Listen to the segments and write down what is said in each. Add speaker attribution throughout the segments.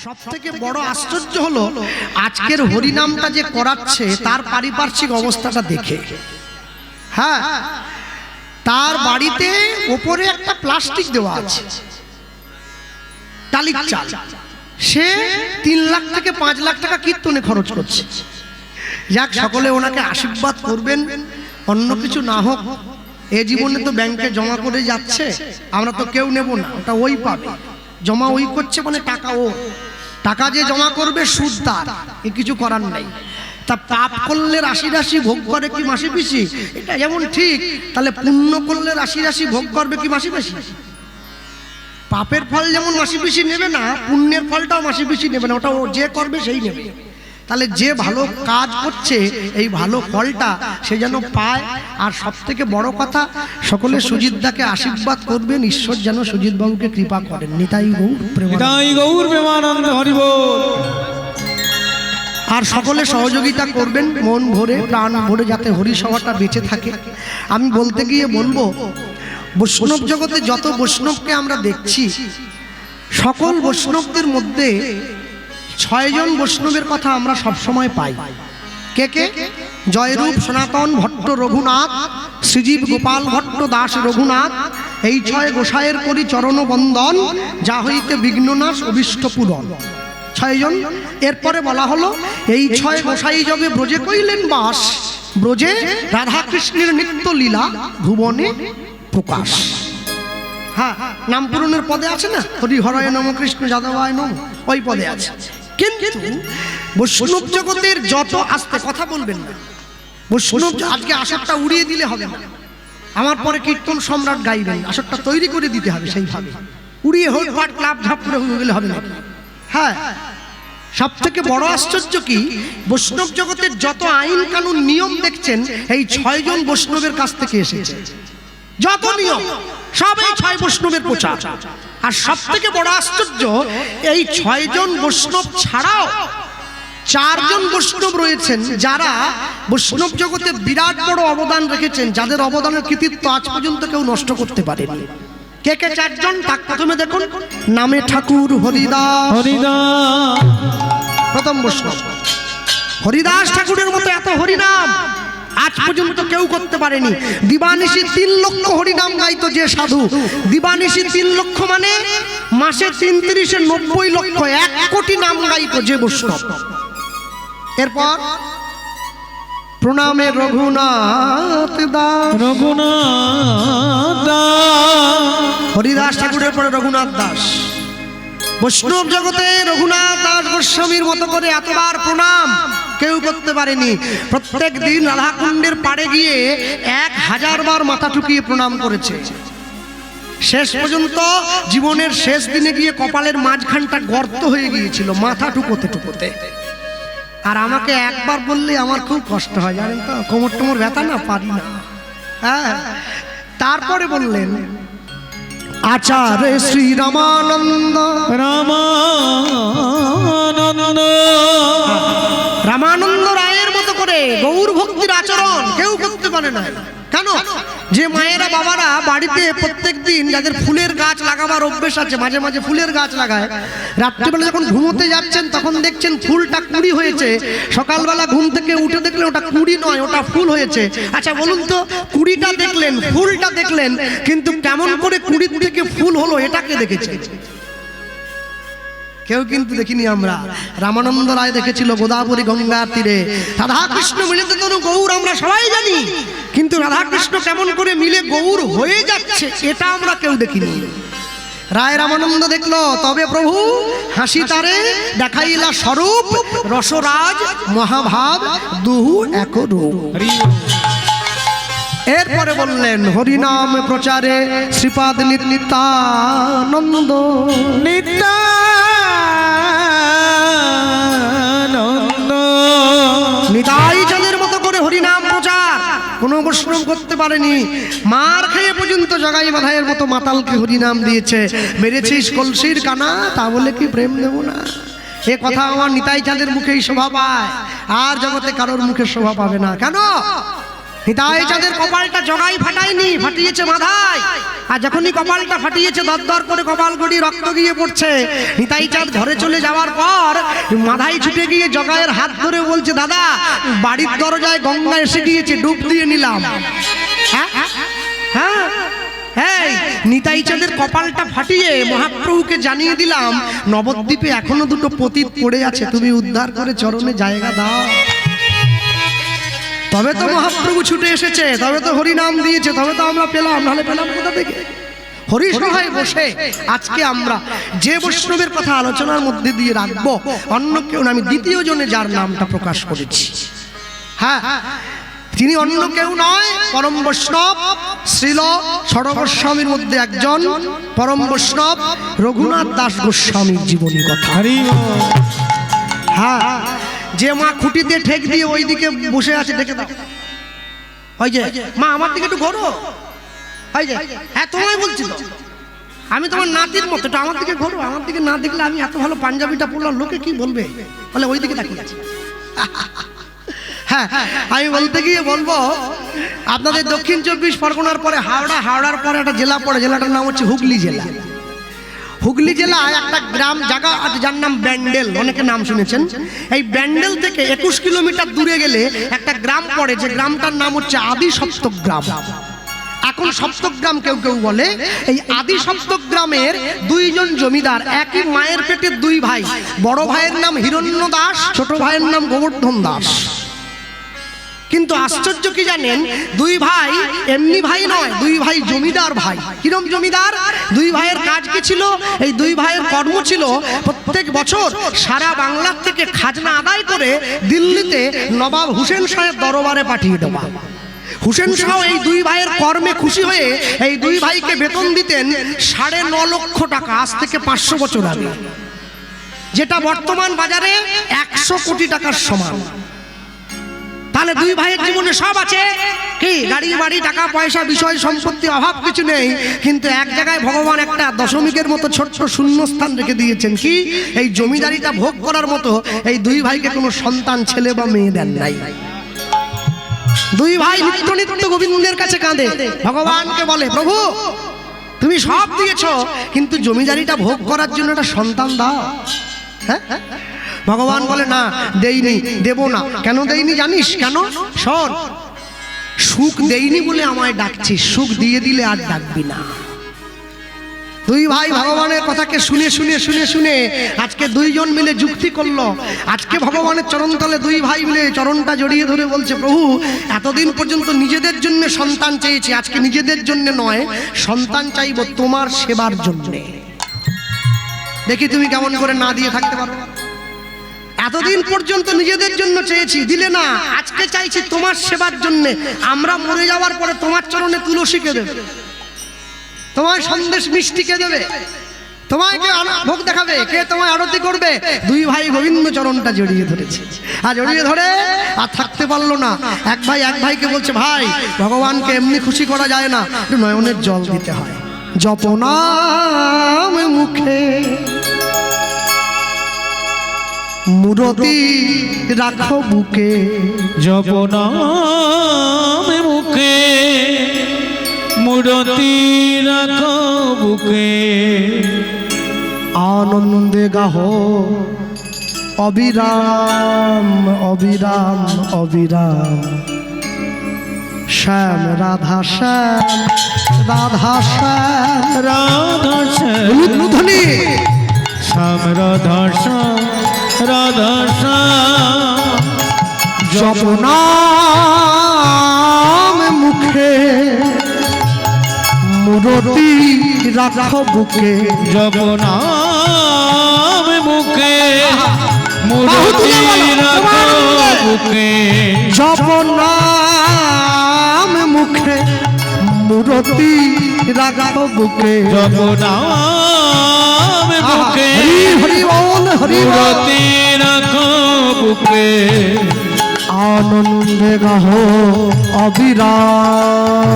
Speaker 1: সবথেকে বড় আশ্চর্য হলো আজকের হরিনামটা যে করাচ্ছে তার পারিপার্শ্বিক অবস্থাটা দেখে। হ্যাঁ, তার বাড়িতে উপরে একটা প্লাস্টিক দেওয়া আছে টালির চাল, সে 3 লাখ থেকে 5 লাখ টাকা কীর্তনে খরচ করছে। যাক, সকলে ওনাকে আশীর্বাদ করবেন, অন্য কিছু না হোক এ জীবনে তো ব্যাংকে জমা করে যাচ্ছে, আমরা তো কেউ নেব না, ওটা ওই পাবে। জমা ওই করছে মানে টাকা ও, টাকা যে জমা করবে সুদ তার, এ কিছু করার নাই। তা পাপ করলে রাশি রাশি ভোগ করে কি মাসি পিসি, এটা যেমন ঠিক, তাহলে পুণ্য করলে রাশি রাশি ভোগ করবে কি মাসি পিসি? পাপের ফল যেমন মাসি পিসি নেবে না, পুণ্যের ফলটাও মাসি পিসি নেবে না, ওটা ও যে করবে সেই নেবে। তাহলে যে ভালো কাজ করছে এই ভালো ফলটা সে যেন পায়। আর সব থেকে বড় কথা, সকলে সুজিতদাকে আশীর্বাদ করবেন, ঈশ্বর যেন সুজিত বাবুকে কৃপা করেন। নিতাই গৌর প্রেমানন্দ হরি বল। আর সকলে সহযোগিতা করবেন মন ভরে প্রাণ ভরে, যাতে হরিসভাটা বেঁচে থাকে। আমি বলতে গিয়ে বলবো, বৈষ্ণব জগতে যত বৈষ্ণবকে আমরা দেখছি, সকল বৈষ্ণবদের মধ্যে 6 জন বৈষ্ণবের কথা আমরা সবসময় পাই। কে কে? জয়রূপ সনাতন ভট্ট রঘুনাথ, শ্রীজীব গোপাল ভট্ট দাস রঘুনাথ, এই 6 গোসাইয়ের করি চরণ বন্দন, যা হইতে বিঘ্ননাশ অভীষ্ট পূরণ। 6 জন। এরপরে বলা হলো, এই 6 গোসাই যোগে ব্রজে কইলেন বাস, ব্রজে রাধা কৃষ্ণের নিত্য লীলা ভুবনে প্রকাশ। হ্যাঁ, নাম পূরণের পদে আছে না, হরি হরায় নম কৃষ্ণ যাদবায় নম, ওই পদে আছে। কিন্তু বৈষ্ণব জগতের যত, আস্তে কথা বলবেন না, বৈষ্ণব আজকে আসরটা উড়িয়ে দিলে হবে না, আমার পরে কীর্তন সম্রাট গাইবেন, আসরটা তৈরি করে দিতে হবে সেইভাবে, উড়িয়ে হোক পাট ক্লাব ঝাপ করে হয়ে গেলে হবে না। হ্যাঁ, সব থেকে বড় আশ্চর্য কি, বৈষ্ণব জগতের যত আইন কানুন নিয়ম দেখছেন এই 6 জন বৈষ্ণবের কাছ থেকে এসেছে। যত নিয়ম সব এই 6 বৈষ্ণবের প্রচার। আর সব থেকে বড় আশ্চর্য, এই 6 জন বৈষ্ণব ছাড়াও 4 জন বৈষ্ণব রয়েছেন যারা বৈষ্ণব জগতে বিরাট বড় অবদান রেখেছেন, যাদের অবদানের কৃতিত্ব আজ পর্যন্ত কেউ নষ্ট করতে পারেনি। কে কে 4 জন? তাক প্রথমে দেখুন, নামে ঠাকুর হরিদাস। প্রথম বৈষ্ণব হরিদাস ঠাকুরের মতো এত হরিনাম আজ পর্যন্ত কেউ করতে পারেনি। দিবানিশি 3 লক্ষ হরিনাম গাইতো যে সাধু, দিবানিশি 3 লক্ষ মানে মাসে 33 90 লক্ষ, 1 কোটি নাম গাইতো যে বৈষ্ণব। এরপর প্রণামে রঘুনাথ দাস। হরিদাস ঠাকুরের পরে রঘুনাথ দাস। বৈষ্ণব জগতে রঘুনাথ দাস গোস্বামীর মতো করে এতবার প্রণাম কেউ করতে পারেনি। প্রত্যেক দিন রাধাকুণ্ডের পাড়ে গিয়ে 1000 বার মাথা ঠুকিয়ে প্রণাম করেছে। শেষ পর্যন্ত জীবনের শেষ দিনে গিয়ে কপালের মাঝখানটা গর্ত হয়ে গিয়েছিল মাথা ঠুকোতে ঠুকোতে। আর আমাকে একবার বললে আমার খুব কষ্ট হয়, জানেন তো, কোমর টোমর ব্যথা না, পারি না। হ্যাঁ, তারপরে বললেন, আচার্য শ্রী রামানন্দ। রামানন্দ রায়ের মতো করে গৌর ভক্তির আচরণ কেউ করতে পারে না। কেন? যে মায়েরা বাবারা বাড়িতে প্রত্যেক দিন যাদের ফুলের গাছ লাগাবার অভ্যেস আছে, মাঝে মাঝে ফুলের গাছ লাগায়, রাত্রিবেলা যখন ঘুমোতে যাচ্ছেন তখন দেখছেন ফুলটা কুড়ি হয়েছে, সকালবেলা ঘুম থেকে উঠে দেখলেন ওটা কুড়ি নয়, ওটা ফুল হয়েছে। আচ্ছা বলুন তো, কুড়িটা দেখলেন, ফুলটা দেখলেন, কিন্তু কেমন করে কুড়ির থেকে ফুল হলো এটাকে দেখেছে? কেউ কিন্তু দেখিনি আমরা। রামানন্দ রায় দেখেছিল গোদাবরী গঙ্গার তীরে রাধা কৃষ্ণ মিলে তনু গৌর, আমরা সবাই জানি, কিন্তু রাধা কৃষ্ণ কেমন করে মিলে গৌর হয়ে যাচ্ছে এটা আমরা কেউ দেখিনি। রায় রামানন্দ দেখলো, তবে প্রভু হাসি তারে দেখাইলা স্বরূপ, রসরাজ মহাভাব দুহু এক রূপ। এরপরে বললেন, হরিনাম প্রচারে শ্রীপাদ নিত্যানন্দ। নিতাই চাঁদের মতো করে হরিনাম প্রচার কোনো বৈষ্ণব করতে পারেনি। মার খেয়ে পর্যন্ত জগাই মাথায়ের মতো মাতালকে হরিনাম দিয়েছে। মেরেছিস কলসির কানা, তা বলে কি প্রেম দেব না? এ কথা আমার নিতাই চাঁদের মুখেই শোভা পায়, আর জগতে কারোর মুখে শোভা পাবে না। কেন? নিতাই চাঁদের কপালটা জগাই ফাটায়নি, ফাটিয়েছে মাথায়। আর যখনই কপালটা ফাটিয়েছে দরদর করে কপাল গড়িয়ে রক্ত গিয়ে পড়ছে, নিতাই চাঁদ ঘরে চলে যাওয়ার পর মাথায় ছুটে গিয়ে জগাইয়ের হাত ধরে বলছে, দাদা বাড়ির দরজায় গঙ্গা এসে গিয়েছে, ডুব দিয়ে নিলাম। হ্যাঁ হ্যাঁ, এই নিতাই চাঁদের কপালটা ফাটিয়ে মহাপ্রভুকে জানিয়ে দিলাম, নবদ্বীপে এখনো দুটো পতিত পড়ে আছে, তুমি উদ্ধার করে চরণে জায়গা দাও। তবে তো মহাপ্রভু ছুটে এসেছে, তবে তো হরি নাম দিয়েছে, তবে তো আমরা পেলাম, নাহলে পেলাম কোথা থেকে? হরি সভায় বসে আজকে আমরা যে বৈষ্ণবের কথা আলোচনার মধ্যে দিয়ে রাখবো, অন্য কেউ না, আমি দ্বিতীয় জনে যার নামটা প্রকাশ করেছি, হ্যাঁ তিনি অন্য কেউ নয়, পরম বৈষ্ণব শ্রীল ষড় গোস্বামীর মধ্যে একজন পরম বৈষ্ণব রঘুনাথ দাস গোস্বামীর জীবনী কথা। হ্যাঁ, যে মা খুঁটিতে ঠেক দিয়ে ওইদিকে বসে আছে, দেখে দাও, ওই যে মা আমার দিকে একটু ঘোরো, ওই যে, হ্যাঁ তোমায় বলছি তো, আমি তোমার নাতির মতো, একটু আমার দিকে ঘোরো, আমার দিকে না দেখলে আমি এত ভালো পাঞ্জাবিটা পরলাম, লোকে কি বলবে, বলে ওই দিকে তাকিয়ে আছে। হ্যাঁ, আমি বলতে গিয়ে বলবো, আপনাদের দক্ষিণ 24 পরগনার পরে হাওড়া, হাওড়ার পরে একটা জেলা পড়ে, জেলাটার নাম হচ্ছে হুগলি জেলা। হুগলি জেলায় একটা গ্রাম জায়গা আছে যার নাম ব্যান্ডেল, অনেকে নাম শুনেছেন। এই ব্যান্ডেল থেকে 21 কিলোমিটার দূরে গেলে একটা গ্রাম পড়ে, যে গ্রামটার নাম হচ্ছে আদি সপ্তক গ্রাম। এখন সপ্তক গ্রাম কেউ কেউ বলে। এই আদি সপ্তক গ্রামের দুইজন জমিদার, একই মায়ের পেটের দুই ভাই। বড় ভাইয়ের নাম হিরণ্য দাস, ছোট ভাইয়ের নাম গোবর্ধন দাস। কিন্তু আশ্চর্য কি জানেন, দুই ভাই এমনি ভাই নয়, দুই ভাই জমিদার ভাই। কিরম জমিদার? দুই ভাইয়ের কাজ কি ছিল? এই দুই ভাইয়ের কর্ম ছিল প্রত্যেক বছর সারা বাংলার থেকে খাজনা আদায় করে দিল্লিতে নবাব হুসেন শাহের দরবারে পাঠিয়ে দেওয়া। হুসেন শাহ এই দুই ভাইয়ের কর্মে খুশি হয়ে এই দুই ভাইকে বেতন দিতেন 9.5 লক্ষ টাকা, আজ থেকে 500 বছর আগে, যেটা বর্তমান বাজারে 100 কোটি টাকার সমান। তাহলে দুই ভাইয়ের জীবনে সব আছে, কি গাড়ি বাড়ি টাকা পয়সা বিষয় সম্পত্তি অভাব কিছু নেই, কিন্তু এক জায়গায় ভগবান একটা দশমিকের মতো ছোট্ট শূন্যস্থান রেখে দিয়েছেন, কি এই জমিদারিটা ভোগ করার মতো এই দুই ভাইকে কোনো সন্তান ছেলে বা মেয়ে দেন নাই। দুই ভাই নিত্য নিত্য গোবিন্দের কাছে কাঁদে, ভগবানকে বলে, প্রভু তুমি সব দিয়েছো, কিন্তু জমিদারিটা ভোগ করার জন্য একটা সন্তান দাও। হ্যাঁ, ভগবান বলে, না দেইনি, দেব না। কেন দেইনি জানিস? কেন? শোন, সুখ দেইনি বলে আমায় ডাকছিস, সুখ দিয়ে দিলে আর ডাকবি না। দুই ভাই ভগবানের কথাকে শুনে শুনে শুনে শুনে আজকে দুইজন মিলে যুক্তি করলো। আজকে ভগবানের চরণতলে দুই ভাই মিলে চরণটা জড়িয়ে ধরে বলছে, প্রভু এতদিন পর্যন্ত নিজেদের জন্য সন্তান চেয়েছি, আজকে নিজেদের জন্য নয়, সন্তান চাইব তোমার সেবার জন্য। দেখি তুমি কেমন করে না দিয়ে থাকতে পারো। এতদিন পর্যন্ত নিজেদের জন্য চেয়েছি, দিলে না, আজকে চাইছি তোমার সেবার জন্য। আমরা মরে যাওয়ার পরে তোমার চরণে তুলসীকে দেবে, তোমার সন্দেশ মিষ্টিকে দেবে, তোমায় কে ভোগ দেখাবে, কে তোমায় আরতি করবে। দুই ভাই গোবিন্দ চরণটা জড়িয়ে ধরেছে, আর জড়িয়ে ধরে আর থাকতে পারলো না। এক ভাই এক ভাইকে বলছে, ভাই ভগবানকে এমনি খুশি করা যায় না, একটু নয়নের জল দিতে হয়। জপনাম মুখে মূরতি রাখো বুকে,
Speaker 2: জপনাম মুখে মূরতি রাখো বুকে,
Speaker 1: আনন্দে গাহো অবিরাম অবিরাম অবিরাম, শ্যাম রাধা শ্যাম রাধা শ্যাম
Speaker 2: রাধা শ্যাম,
Speaker 1: উলুধ্বনি
Speaker 2: শ্যাম রাধা শ্যাম রাধা শ্যাম,
Speaker 1: জপনাম মুখে মূরতি রাখো বুকে,
Speaker 2: জপনাম মুখে মূরতি রাখো বুকে,
Speaker 1: জপনাম মুখে মূরতি রাখো বুকে,
Speaker 2: জপনাম মুখে
Speaker 1: হরি বল হরি
Speaker 2: মূরতি রাখো বুকে,
Speaker 1: আনন্দে গাহো অবিরাম,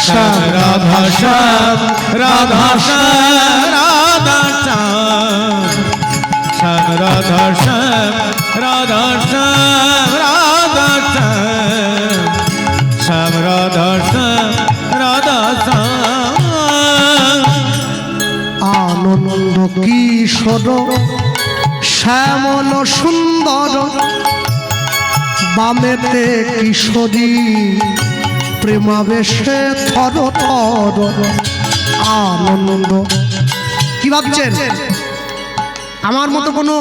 Speaker 2: শ্যাম রাধা শ্যাম রাধা শ্যাম রাধা শ্যাম, শ্যাম রাধা শ্যাম রাধা শ্যাম রাধা শ্যাম,
Speaker 1: কিশোর শ্যামল সুন্দর বামেতে কিশোরী প্রেমাবেশে থর থর আনন্দ। কি ভাবছেন আমার মতো কোনো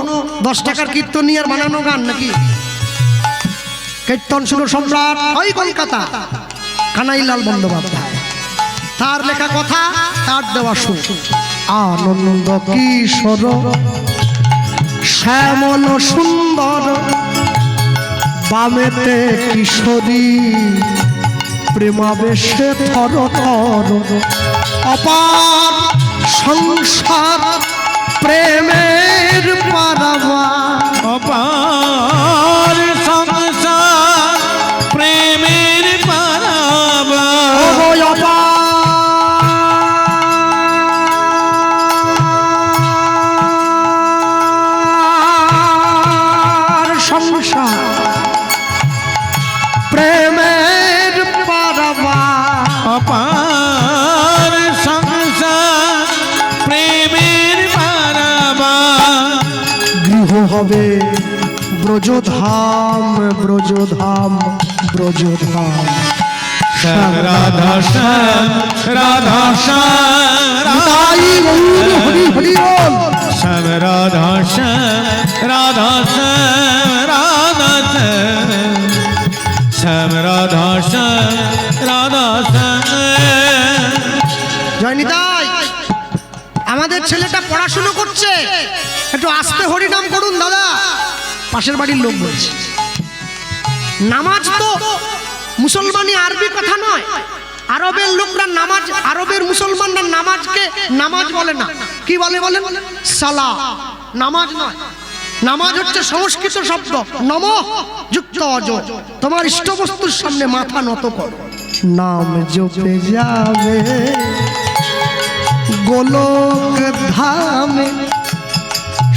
Speaker 1: 10 টাকার কীর্তনী আর বানানো গান নাকি? কীর্তন সুর সম্রাট ওই কলকাতা কানাইলাল বন্দ্যোপাধ্যায়, তার লেখা কথা, তার দেওয়া সুর। আনন্দ কিশোর শ্যামল সুন্দর বামেতে কিশোরী প্রেমাবেশে থর থর অপার সংসার প্রেমের পারাবা।
Speaker 2: অপার সংসার প্রেমের পারাবা।
Speaker 1: অপার সংসার প্রেমের পারাবা।
Speaker 2: অপার সংসার প্রেমের পারাবা।
Speaker 1: গৃহ হবে ব্রজধাম ব্রজধাম ব্রজধাম।
Speaker 2: শ্যাম রাধা শ্যাম রাধা শ্যাম
Speaker 1: তাই গৌর হরি হরি বল।
Speaker 2: শ্যাম রাধা শ্যাম রাধা শ্যাম রাধা শ্যাম শ্যাম রাধা শ্যাম রাধা শ্যাম।
Speaker 1: জয়নিতাই আমাদের ছেলেটা পড়াশুনো করছে, একটু আস্তে হরিনাম করুন দাদা। পাশের বাড়ির লোক বলছে নামাজ তো মুসলমানি আরবি কথা নয়। আরবের লোকরা নামাজ, আরবের মুসলমানরা নামাজকে নামাজ বলে না। কি বলে বলেন? সালা। নামাজ নয়, নামাজ হচ্ছে সংস্কৃত শব্দ নম যুক্ত অজ। তোমার ইষ্টবস্তুর সামনে মাথা নত করো, নাম জপে যাবে গোলক ধামে,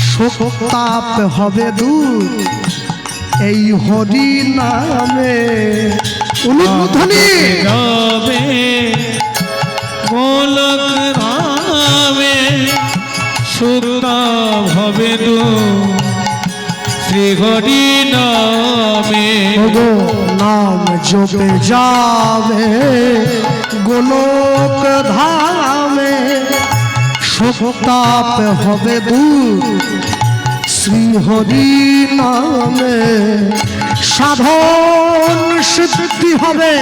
Speaker 1: শোক তাপ হবে দূর এই হরি নামে। উলুধ্বনি
Speaker 2: যাবে গোলক ধামে, সুতা হবে দু শ্রী হরি নামে।
Speaker 1: ওগো নাম জপে যাবে গোলক ধামে, শোক তাপ হবে দূর শ্রী হরি নামে। সাধন সিদ্ধি হবে,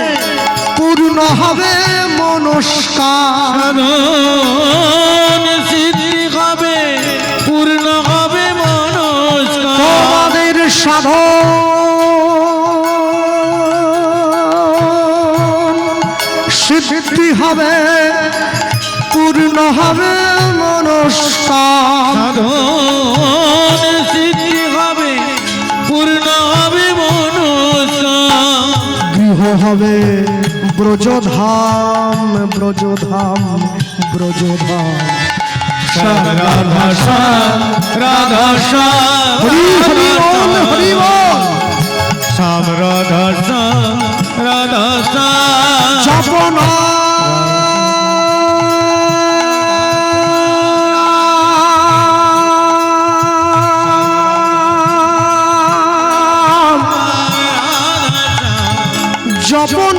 Speaker 1: পূর্ণ হবে মনস্কার।
Speaker 2: সাধন সিদ্ধি হবে, পূর্ণ হবে মনস্কার।
Speaker 1: তোমাদের সাধন সিদ্ধি হবে, পূর্ণ হবে মনস্কার।
Speaker 2: সাধন সিদ্ধি হবে, পূর্ণ হবে মনস্কার।
Speaker 1: গৃহ হবে ব্রজধাম ব্রজধাম ব্রজধাম।
Speaker 2: শ্যাম রাধা শ্যাম রাধা শ্যাম
Speaker 1: হরি হরি বল হরি বল।
Speaker 2: শ্যাম রাধা শ্যাম রাধা শ্যাম।
Speaker 1: জপন জপন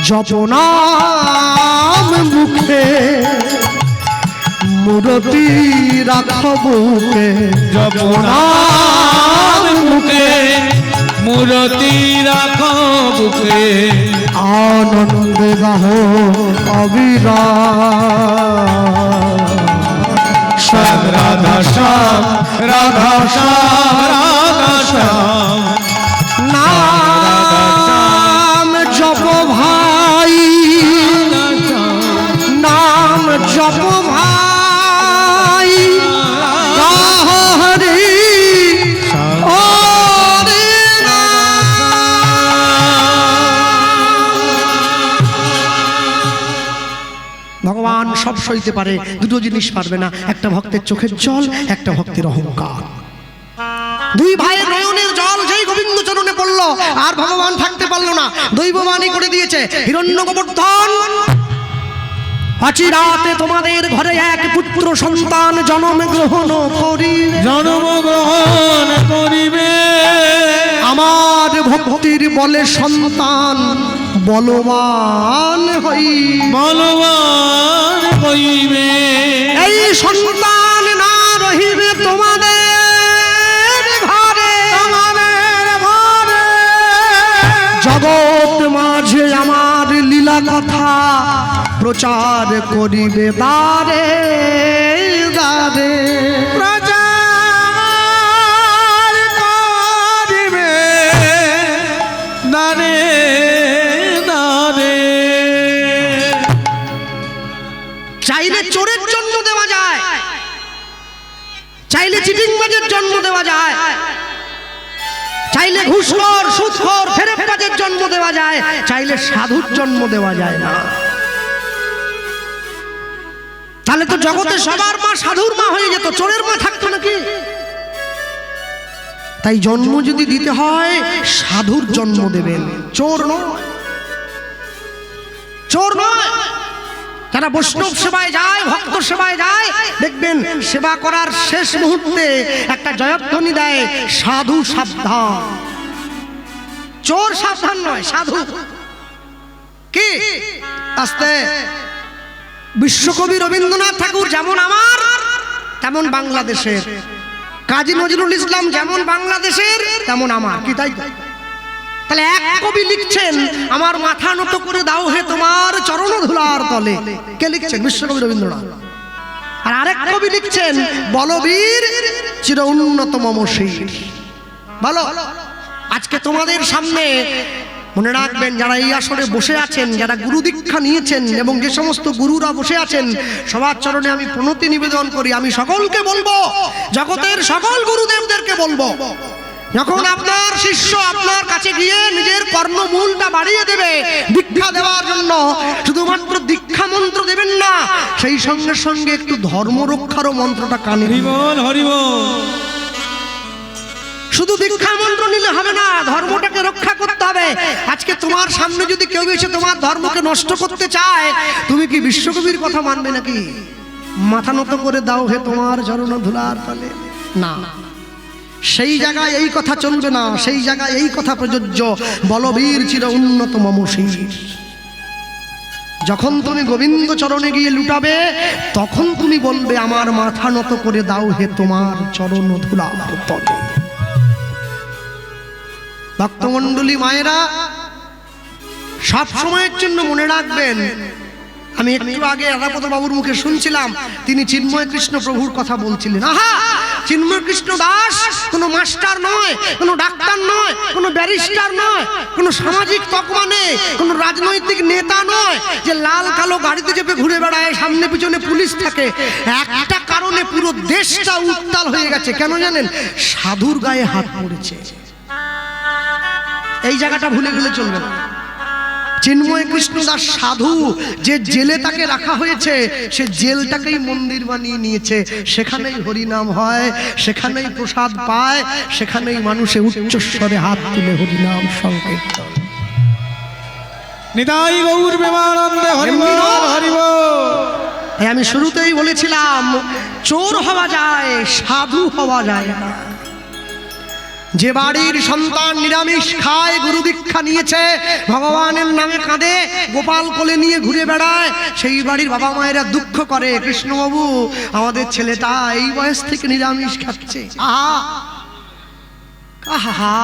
Speaker 1: জপনাম মুখে মূরতি রাখবুকে।
Speaker 2: জপনাম মুখে মূরতি রাখো বুকে।
Speaker 1: আনন্দে গাহ অবিরাম।
Speaker 2: শ্যাম রাধা শ্যাম রাধা শ্যাম রাধা শ্যাম।
Speaker 1: নাম জপ ভাই, নাম জপ ভাই। হরি হরি ভগবান সব সইতে পারে, দুটো জিনিস পারবে না, একটা ভক্তের চোখের জল, একটা ভক্তের অহংকার। দুই ভাইয়ের নয়নের জল যেই গোবিন্দ চরণে পড়ল, আর ভগবান থাকতে পারলো না, দৈববাণী করে দিয়েছে, হিরণ্য গোবর্ধন অচিরাতে তোমাদের ঘরে এক পুত্র সন্তান জন্ম গ্রহণ করিবে,
Speaker 2: জন্মগ্রহণ করিবে।
Speaker 1: আমার ভক্তির বলে সন্তান বলবান হইবে,
Speaker 2: বলবান হইবে।
Speaker 1: এই সন্তান না রহিবে তোমাদের ঘরে, জগৎ মাঝে আমার লীলা কথা প্রচার করিবে দারে দারে,
Speaker 2: প্রচার করিবে দারে দারে।
Speaker 1: চাইলে চোরের জন্ম দেওয়া যায়, চাইলে চিটিংবাজের জন্ম দেওয়া যায়, চাইলে ঘুষখোর সুদখোর ফেরেববাজের জন্ম দেওয়া যায়, চাইলে সাধুর জন্ম দেওয়া যায় না। তাহলে তো জগতে সবার মা সাধুর মা হয়ে যেত, চোরের মা থাকতো নাকি? তাই জন্ম যদি দিতে হয় সাধুর জন্ম দেবেন, চোর নয়, চোর নয়। যারা বৈষ্ণব সেবায় যায়, ভক্ত সেবায় যায়, দেখবেন সেবা করার শেষ মুহূর্তে একটা জয়ধ্বনি দেয়, সাধু সাবধান। চোর সাবধান নয়, সাধু। কি আস্তে বিশ্বকবি রবীন্দ্রনাথ ঠাকুর যেমন আমার তেমন বাংলাদেশের, কাজী নজরুল ইসলাম যেমন বাংলাদেশের তেমন আমার, কি তাই? তাহলে এক কবি লিখছেন আমার মাথা নত করে দাও হে তোমার চরণ ধুলার তলে, কে লিখছেন? বিশ্বকবি রবীন্দ্রনাথ। আর আরেক কবি লিখছেন বলবীর চির উন্নত মম শির। বলো, আজকে তোমাদের সামনে মনে রাখবেন, যারা এই আসরে বসে আছেন, যারা গুরু দীক্ষা নিয়েছেন এবং যে সমস্ত গুরুরা বসে আছেন, সবার চরণে আমি প্রণতি নিবেদন করি। আমি সকলকে বলবো, জগতের সকল গুরুদেবদেরকে বলবো, যখন আপনার শিষ্য আপনার কাছে গিয়ে নিজের কর্ণমূলটা বাড়িয়ে দেবে দীক্ষা দেওয়ার জন্য, শুধুমাত্র দীক্ষা মন্ত্র দেবেন না, সেই সঙ্গে সঙ্গে একটু ধর্ম রক্ষারও মন্ত্রটা কানে দিবেন।
Speaker 2: হরিবল হরিবল।
Speaker 1: শুধু দীক্ষা মন্ত্র নিলে হবে না, ধর্মটাকে রক্ষা করতে হবে। আজকে তোমার সামনে যদি কেউ এসে তোমার ধর্মকে নষ্ট করতে চায়, তুমি কি বিশ্বকবির কথা মানবে নাকি? মাথা নত করে দাও হে তোমার চরণ ধুলার তলে, না, সেই জায়গায় এই কথা চলবে না, সেই জায়গায় এই কথা প্রযোজ্য, বলবীর চির উন্নত মম শির। যখন তুমি গোবিন্দ চরণে গিয়ে লুটাবে, তখন তুমি বলবে আমার মাথা নত করে দাও হে তোমার চরণ ধুলার তলে। ভক্তমণ্ডলী মায়েরা, সব সময়ের জন্য মনে রাখবেন, আমি একটু আগে রাধাপদ বাবুর মুখে শুনছিলাম, তিনি চিন্ময় কৃষ্ণ প্রভুর কথা বলছিলেন। আহা, চিন্ময় কৃষ্ণ দাস কোনো মাস্টার নয়, কোনো ডাক্তার নয়, কোনো ব্যারিস্টার নয়, কোনো সামাজিক তকমা নেই, কোনো রাজনৈতিক নেতা নয় যে লাল কালো গাড়িতে চেপে ঘুরে বেড়ায়, সামনে পিছনে পুলিশ থাকে। একটা কারণে পুরো দেশটা উত্তাল হয়ে গেছে, কেন জানেন? সাধুর গায়ে হাত পড়েছে। এই জায়গাটা ভুলে গেলে চলবে না। চিন্ময় কৃষ্ণ দাস সাধু, যে জেলে তাকে রাখা হয়েছে, সে জেলটাকেই মন্দির বানিয়ে নিয়েছে, সেখানেই হরিনাম হয়, সেখানেই প্রসাদ পায়, সেখানেই মানুষে উচ্চস্বরে হাত তুলে হরিনাম সংকীর্তন।
Speaker 2: নিতাই গৌর প্রেমানন্দে হরিবল হরিবল।
Speaker 1: আমি শুরুতেই বলেছিলাম, চোর হওয়া যায়, সাধু হওয়া যায় না। যে বাড়ির সন্তান নিরামিষ খায়, গুরু দীক্ষা নিয়েছে, ভগবানের নামে কাঁদে, গোপাল কোলে নিয়ে ঘুরে বেড়ায়, সেই বাড়ির বাবা মায়েরা দুঃখ করে, কৃষ্ণবাবু আমাদের ছেলেটা এই বয়স থেকে নিরামিষ খাচ্ছে। আহা আহা,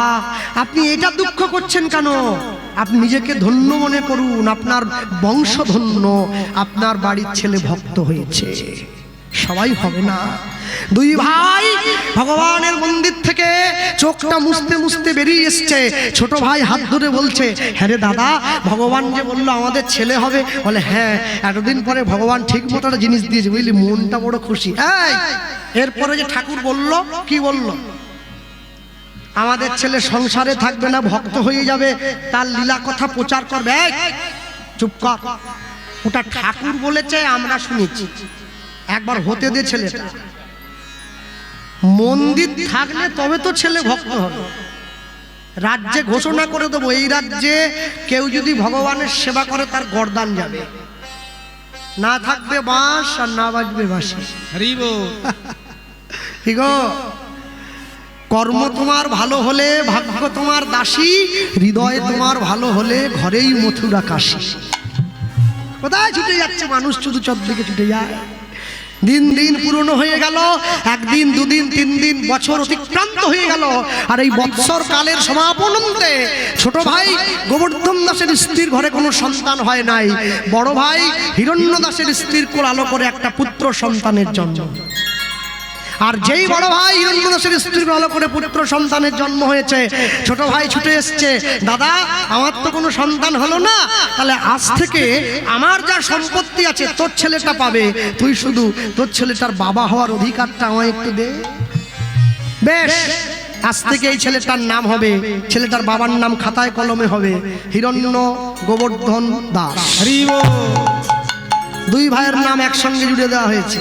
Speaker 1: আপনি এটা দুঃখ করছেন কেন? আপনি নিজেকে ধন্য মনে করুন, আপনার বংশ ধন্য, আপনার বাড়ির ছেলে ভক্ত হয়েছে। সবাই হবে না। দুই ভাই ভগবানের মন্দির থেকে চোখটা মুছতে মুছতে বেরিয়ে এসছে, ছোট ভাই হাত ধরে বলছে, হ্যাঁ রে দাদা, ভগবান যে বললো আমাদের ছেলে হবে, বলে হ্যাঁ, এতদিন পরে ভগবান ঠিক মতো একটা জিনিস দিয়েছে, বুঝলি, মনটা বড় খুশি। এরপরে যে ঠাকুর বলল, কি বলল? আমাদের ছেলে সংসারে থাকবে না, ভক্ত হয়ে যাবে, তার লীলা কথা প্রচার করবে। চুপ কর, ওটা ঠাকুর বলেছে, আমরা শুনেছি। একবার হতে দে ছেলেটা, মন্দির থাকলে তবে তো ছেলে ভক্ত হবে। রাজ্যে ঘোষণা করে দেবো, এই রাজ্যে কেউ যদি ভগবানের সেবা করে তার গর্দান যাবে, না থাকবে বাঁশ আর না বাজবে বাঁশি। ঠিক কর্ম তোমার ভালো হলে ভাগ্য তোমার দাসী, হৃদয় তোমার ভালো হলে ঘরেই মথুরা কাশী। কোথায় ছুটে যাচ্ছে মানুষ, শুধু চোদ্দিকে ছুটে যায়। দিন দিন পুরনো হয়ে গেল, একদিন দুদিন তিন দিন বছর অতিক্রান্ত হয়ে গেল। আর এই বৎসর কালের সমাপনন্তে ছোট ভাই গোবর্ধন দাসের স্ত্রীর ঘরে কোনো সন্তান হয় নাই। বড় ভাই হিরণ্য দাসের স্ত্রীর কোল আলো করে একটা পুত্র সন্তানের জন্ম। আর যেই বড় ভাই হিরণ্য দাসের স্ত্রীর আলো করে পুত্র সন্তানের জন্ম হয়েছে, ছোট ভাই ছুটে এসছে, দাদা আমার তো কোনো সন্তান হলো না, তাহলে আজ থেকে আমার যা সম্পত্তি আছে তোর ছেলেটা পাবে, তুই শুধু তোর ছেলেটার বাবা হওয়ার অধিকারটা আমায় একটু দে। বেশ, আজ থেকে এই ছেলেটার নাম হবে, ছেলেটার বাবার নাম খাতায় কলমে হবে হিরণ্য গোবর্ধন দাস। দুই ভাইয়ের নাম একসঙ্গে জুড়ে দেওয়া হয়েছে।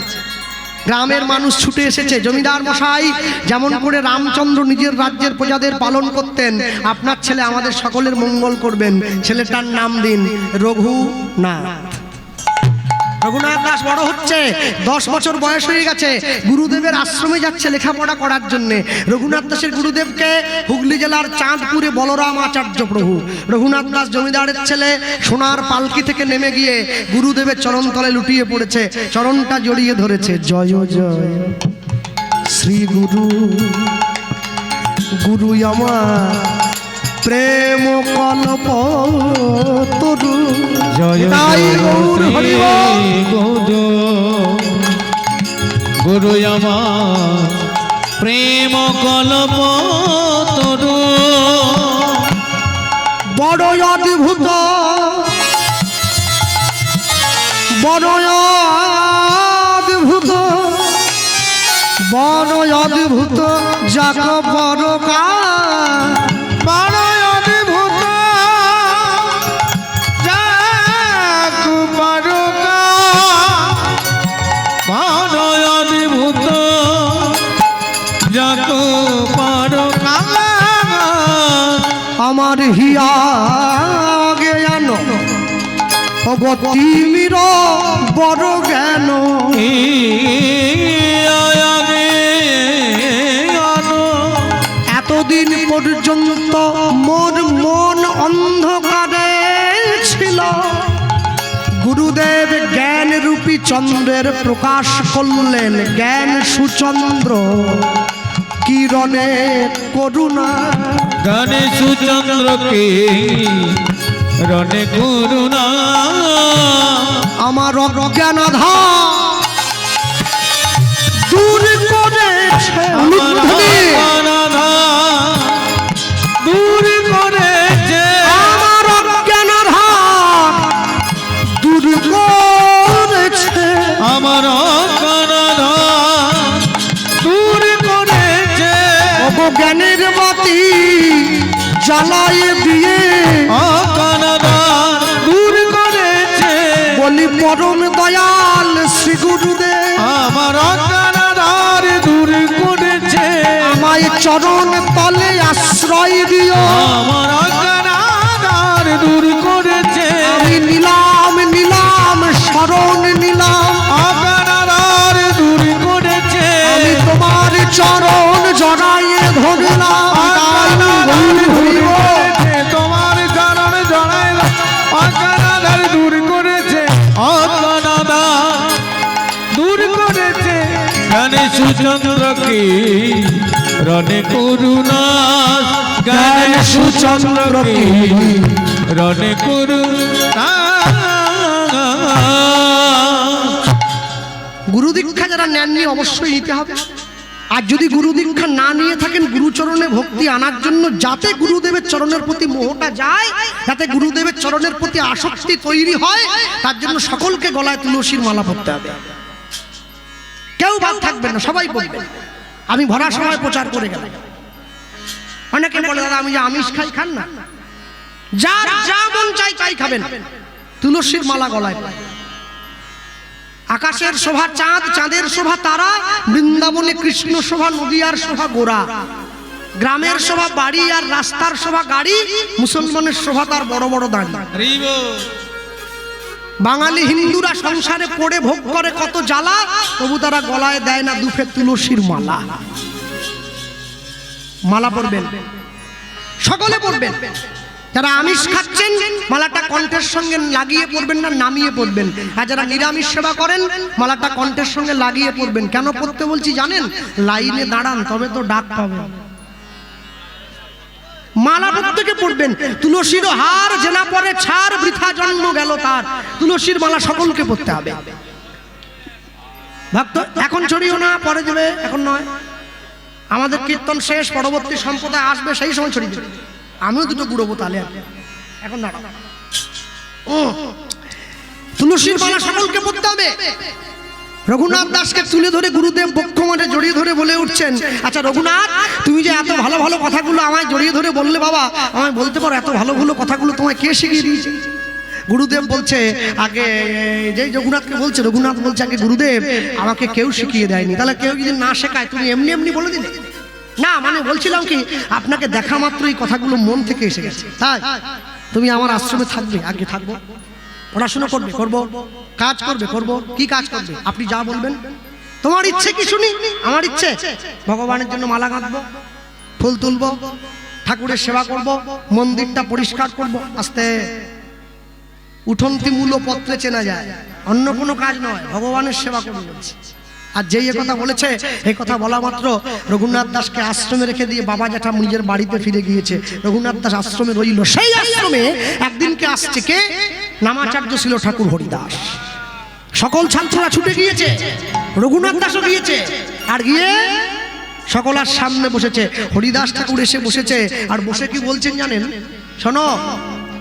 Speaker 1: গ্রামের মানুষ ছুটে এসেছে, জমিদার মশাই যেমন করে রামচন্দ্র নিজের রাজ্যের প্রজাদের পালন করতেন, আপনার ছেলে আমাদের সকলের মঙ্গল করবেন, ছেলেটার নাম দিন রঘুনাথ। রঘুনাথ দাস বড় হচ্ছে, 10 বছর বয়স হয়ে গেছে, গুরুদেবের আশ্রমে যাচ্ছে লেখাপড়া করার জন্য। রঘুনাথ দাসের গুরুদেবকে হুগলি জেলার চাঁদপুরে বলরাম আচার্য প্রভু। রঘুনাথ দাস জমিদারের ছেলে সোনার পালকি থেকে নেমে গিয়ে গুরুদেবের চরণতলে লুটিয়ে পড়েছে, চরণটা জড়িয়ে ধরেছে। জয় জয় শ্রী গুরু, গুরু আমার প্রেম কল্প তরু।
Speaker 2: জয় গুরু আমার প্রেম কল্প তরু।
Speaker 1: বড় অদ্ভুত, বড় অদ্ভুত, বড় অদ্ভুত যাক বড় কা,
Speaker 2: বড় অদ্ভুত যাক বড় কা, বড় অদ্ভুত যাক বড় কা।
Speaker 1: আমার হিয়া জ্ঞান অগতিমির বড় জ্ঞান, এতদিন পর্যন্ত মোর মন অন্ধকারে ছিল, গুরুদেব জ্ঞান রূপী চন্দ্রের প্রকাশ করলেন, জ্ঞান সুচন্দ্র কিরণে করুণা।
Speaker 2: জ্ঞানে সুচন্দ্র কে রণে করুণা।
Speaker 1: আমার অজ্ঞান আধার দূর করেছে,
Speaker 2: আমার অজ্ঞানাধার দূর করেছে,
Speaker 1: আমার অজ্ঞান আধার দূর করেছে,
Speaker 2: আমার অজ্ঞানাধার দূর করেছে।
Speaker 1: জ্ঞানের বাতি জ্বালায় দিয়ে
Speaker 2: অজ্ঞানাধার দূর করেছে,
Speaker 1: বলি পরম দয়াল শ্রী গুরুদেব
Speaker 2: আমার অজ্ঞানাধার দূর করেছে।
Speaker 1: আমায় চরণ তলে আশ্রয় দিও,
Speaker 2: আমার অজ্ঞানাধার দূর করেছে।
Speaker 1: আমি নিলাম নিলাম শরণ নিলাম,
Speaker 2: অজ্ঞানাধার দূর করেছে।
Speaker 1: আমি তোমার চরণ জড়াইয়ে ধরলাম।
Speaker 2: তোমার চরণ জড়াইলাম, অজ্ঞানাধার দূর করেছে, অজ্ঞানাধার দূর করেছে। জ্ঞানে সুচন্দ্র কি রণে করুণা, জ্ঞানে সুচন্দ্র কি রণে করুণা।
Speaker 1: গুরু দীক্ষা যারা নেননি অবশ্যই নিতে হবে। আর যদি গুরু দীক্ষা না নিয়ে থাকেন, গুরুচরণে ভক্তি আনার জন্য, যাতে গুরুদেবের চরণের প্রতি মোহটা যায়, যাতে গুরুদেবের চরণের প্রতি আসক্তি তৈরি হয়, তার জন্য সকলকে গলায় তুলসীর মালা পরতে হবে। কেউ বাদ থাকবে না, সবাই বলবে। আমি ভরা সময় প্রচার করে গেলাম, অনেকে বলে দাদা আমি যে আমিষ খাই, খান না, যার যা মন চাই তাই খাবেন, তুলসীর মালা গলায় পায়। আকাশের শোভা চাঁদ, চাঁদের শোভা তারা, বৃন্দাবনে কৃষ্ণ শোভা, নদিয়ার শোভা গোরা, গ্রামের শোভা বাড়ি আর রাস্তার শোভা গাড়ি, মুসলমানের শোভা তার বড় বড় দাড়ি। বাঙালি হিন্দুরা সংসারে পড়ে ভোগ করে কত জ্বালা, তবু তারা গলায় দেয় না দুফে তুলসীর মালা। মালা পরবেন, সকলে পরবেন। যারা আমিষ খাচ্ছেন মালাটা কণ্ঠের সঙ্গে লাগিয়ে পরবেন না, নামিয়ে পরবেন। আর যারা নিরামিষ সেবা করেন মালাটা কণ্ঠের সঙ্গে লাগিয়ে পরবেন। কেন পড়তে বলছি জানেন? লাইনে দাঁড়ান, তবে তো ডাক পাবেন। মালা প্রত্যেকে পড়বেন। তুলসীর হার জেনা পরে ছাড়, বৃথা জন্ম গেল তার। তুলসীর মালা সকলকে পড়তে হবে। ভক্ত এখন ছড়িও না, পরে দেবে, এখন নয়। আমাদের কীর্তন শেষ, পরবর্তী সম্প্রদায় আসবে, সেই সময় ছড়িয়ে দেবে। আমিও দুটো বুড়োবো তাহলে, এখন না। তুলসীর মালা সকলকে পড়তে হবে। রঘুনাথ দাসকে তুলে ধরে গুরুদেব বক্ষ মাঠে জড়িয়ে ধরে বলে উঠছেন, আচ্ছা রঘুনাথ, তুমি যে এত ভালো ভালো কথাগুলো আমায় জড়িয়ে ধরে বললে বাবা, আমায় বলতে পারো এত ভালো ভালো কথাগুলো তোমায় কে শিখিয়ে দিয়েছে? গুরুদেব বলছে, আগে যেই রঘুনাথকে বলছে, রঘুনাথ বলছে, আগে গুরুদেব আমাকে কেউ শিখিয়ে দেয়নি। তাহলে কেউ যদি না শেখায় তুমি এমনি এমনি বলে দিলে? না, মানে বলছিলাম কি, আপনাকে দেখা মাত্র এই কথাগুলো মন থেকে এসে গেছে, তাই তুমি আমার আশ্রমে থাকবে। আগে থাকবো, পড়াশোনা করবে, করবো, কাজ করবে, করবো। কি কাজ করবে? আপনি যা বলবেন। তোমার ইচ্ছে কি শুনি? আমার ইচ্ছে ভগবানের জন্য মালা গাঁথবো, ফুল তুলবো, ঠাকুরের সেবা করব, মন্দিরটা পরিষ্কার করব। আস্তে, উঠন্তি মূল পত্রে চেনা যায়, অন্য কোনো কাজ নয়, ভগবানের সেবা করবো বলছে। আর যেই কথা বলেছে, এই কথা বলা মাত্র রঘুনাথ দাসকে আশ্রমে রেখে দিয়ে বাবা জ্যাঠা নিজের বাড়িতে ফিরে গিয়েছে। রঘুনাথ দাস আশ্রমে রইল। সেই আশ্রমে একদিনকে আসছে কে? নামাচার্য ছিল ঠাকুর হরিদাস। সকল ছাত্ররা ছুটে গিয়েছে, রঘুনাথ দাসও গিয়েছে। আর গিয়ে সকলের সামনে বসেছে। হরিদাস ঠাকুর এসে বসেছে। আর বসে কি বলছেন জানেন? শোনো,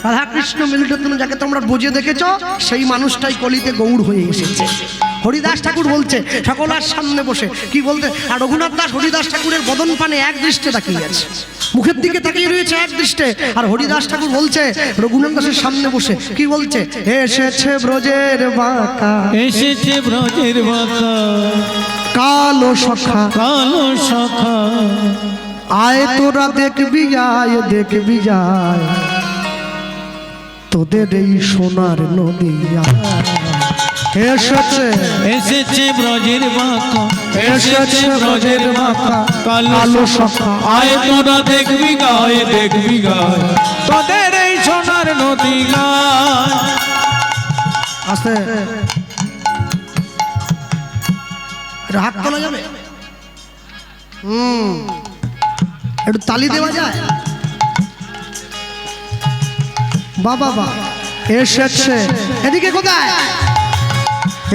Speaker 1: রাধাকৃষ্ণ মিলন যাকে তোমরা বুঝে দেখেছ, সেই মানুষটাই কলিতে গৌড় হয়ে এসেছে। হরিদাস ঠাকুর বলছে সকলের সামনে বসে কি বলতে। আর রঘুনাথ দাস হরিদাস ঠাকুরের বদন পানে এক দৃষ্টে তাকিয়ে আছে, মুখের দিকে তাকিয়ে রয়েছে এক দৃষ্টে। আর হরিদাস ঠাকুর বলছে রঘুনাথ দাসের সামনে বসে কি বলছে, এসেছে ব্রজের বাঁকা,
Speaker 2: এসেছে ব্রজের বাঁকা,
Speaker 1: কালো সখা,
Speaker 2: কালো সখা,
Speaker 1: আয় তোরা দেখবি, আয় দেখবি যায়, তোদের এই সোনার নদী এসেছে,
Speaker 2: এসেছে ব্রজের বাঁকা,
Speaker 1: এসেছে ব্রজের বাঁকা,
Speaker 2: কালো সখা, আয় তোরা দেখবি গায়, দেখবি গায়, তোদের এই সোনার নদী গায়।
Speaker 1: আস্তে হাত তোলা যাবে, একটু তালি দেওয়া যায়। বাবা বা এসেছে, এদিকে কোথায়?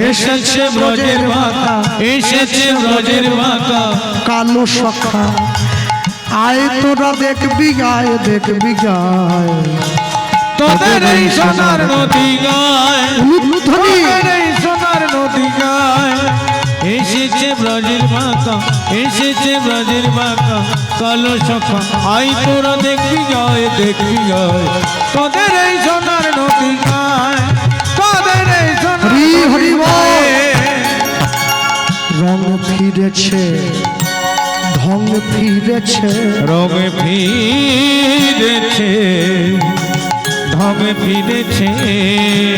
Speaker 2: এসেছে ব্রজের বাঁকা, এসেছে ব্রজের বাঁকা,
Speaker 1: কালো সখা, আয় তোরা দেখবি, আয় দেখবি গায়,
Speaker 2: তোদের এই সোনার নদী গায়, তোদের এই সোনার নদী গায়। এসেছে ব্রজের বাঁকা, এসেছে ব্রজের বাঁকা, কালো সখা, আই তোরা দেখবি গায়, দেখবি গায়, তোদের এই সোনার নদী গায়, তোদের এই সোনার
Speaker 1: হরি হরি বল।
Speaker 2: গায়।
Speaker 1: রং ফিরেছে, ঢং ফিরেছে,
Speaker 2: রঙ ফিরেছে, ঢং ফিরেছে,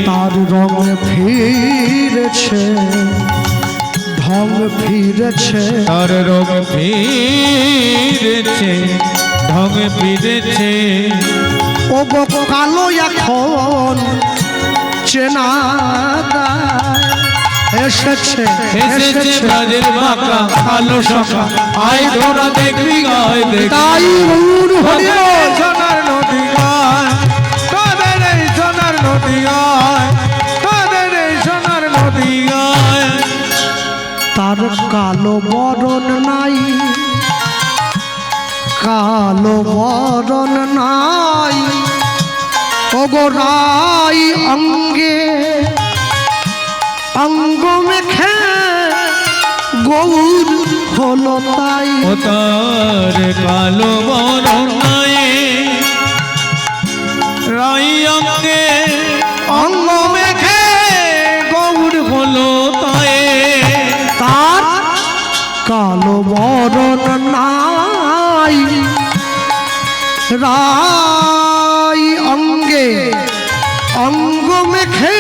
Speaker 1: তার রং ফিরেছে, ঢং ফিরেছে,
Speaker 2: তার রঙ ফিরেছে, ঢং ফিরেছে।
Speaker 1: ও গো কালো এখন চেনা দায়, এসেছে,
Speaker 2: এসেছে ব্রজের বাঁকা, কালো সখা, আয় তোরা দেখবি গায়, দেখবি
Speaker 1: তাই গৌর হরি
Speaker 2: তোদের এই সোনার নদী গায়, তোদের এই সোনার নদী গায়, তোদের এই সোনার নদী গায়।
Speaker 1: তার কালো বরণ নাই, কালো বরণ নাই, ওগো রাই অঙ্গে অঙ্গ মেখে গৌর হলো তাই।
Speaker 2: ও তার কালো বরণ নাই, রাই অঙ্গে
Speaker 1: অঙ্গ কালো বরণ নাই রাই অঙ্গে অঙ্গ মেখে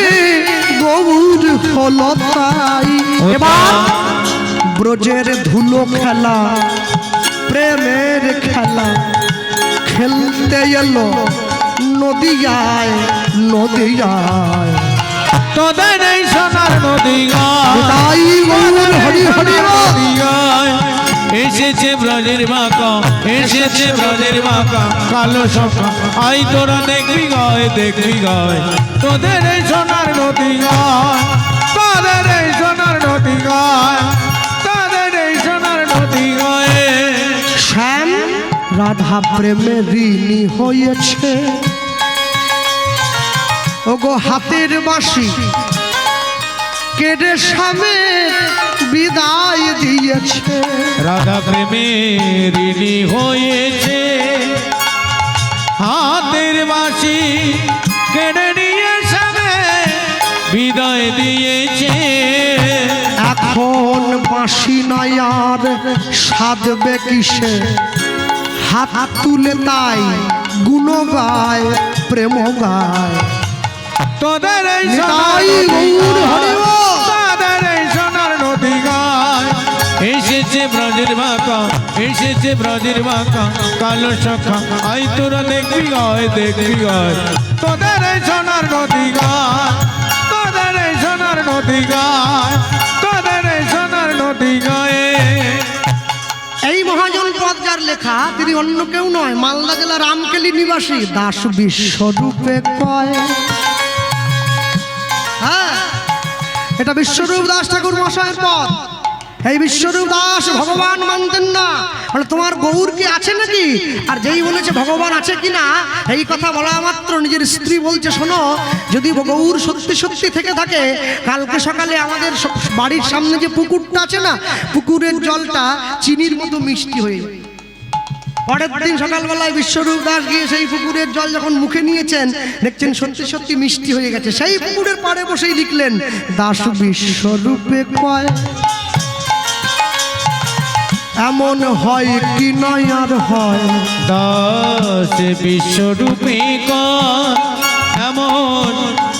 Speaker 1: গৌর হলো তাই। এবার ব্রজের ধুলো খেলা প্রেমের খেলা খেলতে এলো নদিয়ায় নদিয়ায়।
Speaker 2: তোদের এই সোনার নদী
Speaker 1: তাই গৌর হরি হরি
Speaker 2: গায় এসেছে ব্রজের বাঁকা, এসেছে ব্রজের বাঁকা কালো সখা আই তোরা দেখবি গায় দেখবি গায়। তোদের এই সোনার নদী গায়, তোদের এই সোনার নদী গায়, তোদের এই সোনার নদী গায়।
Speaker 1: শ্যাম রাধা প্রেমে ঋণী হয়েছে ওগো হাতের বাঁশি কেড়ে স্বামী বিদায় দিয়েছে।
Speaker 2: রাধা প্রেমে ঋণী হয়েছে হাতের বাঁশি কেড়ে নিয়ে স্বামী বিদায় দিয়েছে।
Speaker 1: এখন বাঁশি নয় আর সাধবে কিসে হাত তুলে তাই গুণ গায় প্রেম গায়।
Speaker 2: তোদের এই
Speaker 1: নিতাই গৌর হরি বল।
Speaker 2: তোদের এই সোনার নদী গায় এসেছে ব্রজের বাঁকা, এসেছে ব্রজের বাঁকা কালো সখা আই তোরা দেখবি গায় দেখবি গায়। তোদের এই সোনার নদী গায়, তোদের এই সোনার নদী গায়, তোদের এই সোনার নদী গায়ে।
Speaker 1: এই মহাজন পদ যার লেখা তিনি অন্য কেউ নয়, মালদা জেলা রামকেলি নিবাসী দাস বিশ্বরূপে কয়। হ্যাঁ, এটা বিশ্বরূপ দাস ঠাকুর মশাইয়ের পদ। এই বিশ্বরূপ দাস ভগবান মানতেন না, বলে তোমার গৌর কি আছে নাকি? আর যেই বলেছে ভগবান আছে কিনা এই কথা বলা মাত্র নিজের স্ত্রী বলছে শোনো, যদি গৌর সত্যি সত্যি থেকে থাকে কালকে সকালে আমাদের বাড়ির সামনে যে পুকুরটা আছে না, পুকুরের জলটা চিনির মতো মিষ্টি হয়ে যাবে। পরের দিন সকালবেলায় বিশ্বরূপ দাস গিয়ে সেই পুকুরের জল যখন মুখে নিয়েছেন দেখছেন সত্যি সত্যি মিষ্টি হয়ে গেছে। সেই পুকুরের পাড়ে বসেই লিখলেন দাস বিশ্বরূপে কয় এমন হয় কি নয় আর হয়।
Speaker 2: দাস বিশ্বরূপী কয় এমন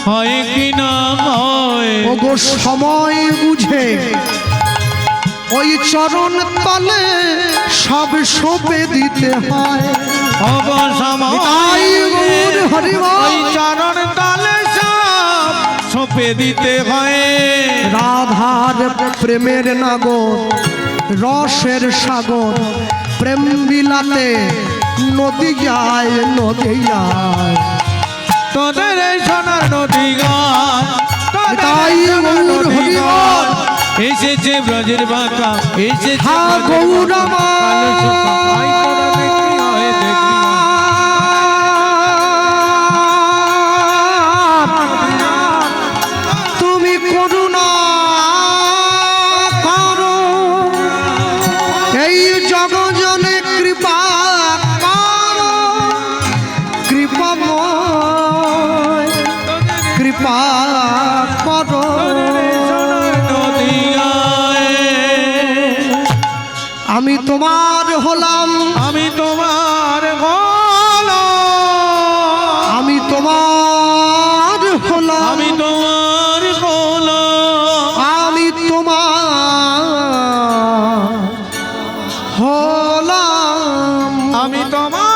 Speaker 2: হয় কি না হয়।
Speaker 1: ওগো সময় বুঝে ওই চরণ তলে সব সঁপে দিতে হয়।
Speaker 2: অবসময় ওই চরণ তলে সব সঁপে দিতে হয়।
Speaker 1: রাধার প্রেমের নাগর রসের সাগর প্রেম বিলাতে নদী যায় নদী যায়।
Speaker 2: তোদের এই সোনার নদী গায়,
Speaker 1: তাই গৌর হরি বল।
Speaker 2: এসেছে ব্রজের বাঁকা, এসেছে
Speaker 1: হ্যাঁ গৌর তুমি করুণা করো এই জগজনে কৃপা করো কৃপাময় কৃপা করো। আমি তোমার হলাম,
Speaker 2: আমি তোমার হলাম,
Speaker 1: আমি তোমার হলাম,
Speaker 2: আমি তোমার হলাম,
Speaker 1: আমি তোমার হলাম,
Speaker 2: আমি তোমার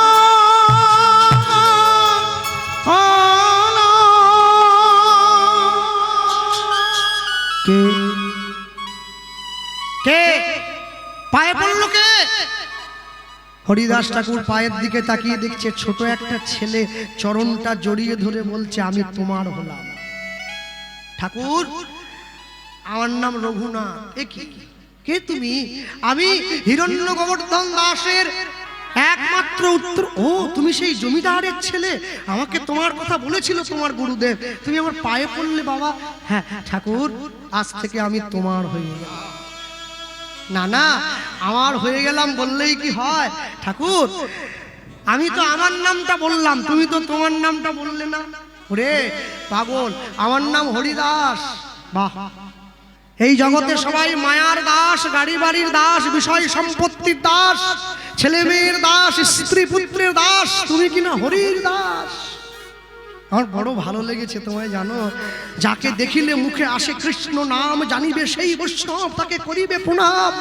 Speaker 2: হলাম।
Speaker 1: কে কে পায়ে পড়লো কে? হরিদাস ঠাকুর পায়ের দিকে তাকিয়ে দেখছে ছোট একটা ছেলে চরণটা জড়িয়ে ধরে বলছে আমি তোমার হলাম। ঠাকুর আমার নাম রঘুনাথ। এ কি কে তুমি? আমি হিরণ্য গোবর্ধন দাসের একমাত্র উত্তর। ও তুমি সেই জমিদারের ছেলে, আমাকে তোমার কথা বলেছিল তোমার গুরুদেব, তুমি আমার পায়ে পড়লে বাবা। হ্যাঁ ঠাকুর আজ থেকে আমি তোমার হয়ে গেলাম। না না আমার হয়ে গেলাম বললেই কি হয় ঠাকুর? আমি তো আমার নামটা বললাম, তুমি তো তোমার নামটা বললে না। ওরে পাগল, আমার নাম হরিদাস। বাহ, এই জগতে সবাই মায়ার দাস, গাড়ি বাড়ির দাস, বিষয় সম্পত্তির দাস, ছেলে মেয়ের দাস, স্ত্রী পুত্রের দাস, তুমি কিনা হরির দাস। আমার বড় ভালো লেগেছে তোমায় জানো, যাকে দেখিলে মুখে আসে কৃষ্ণ নাম, জানিবে সেই বৈষ্ণব তাকে করিবে প্রণাম।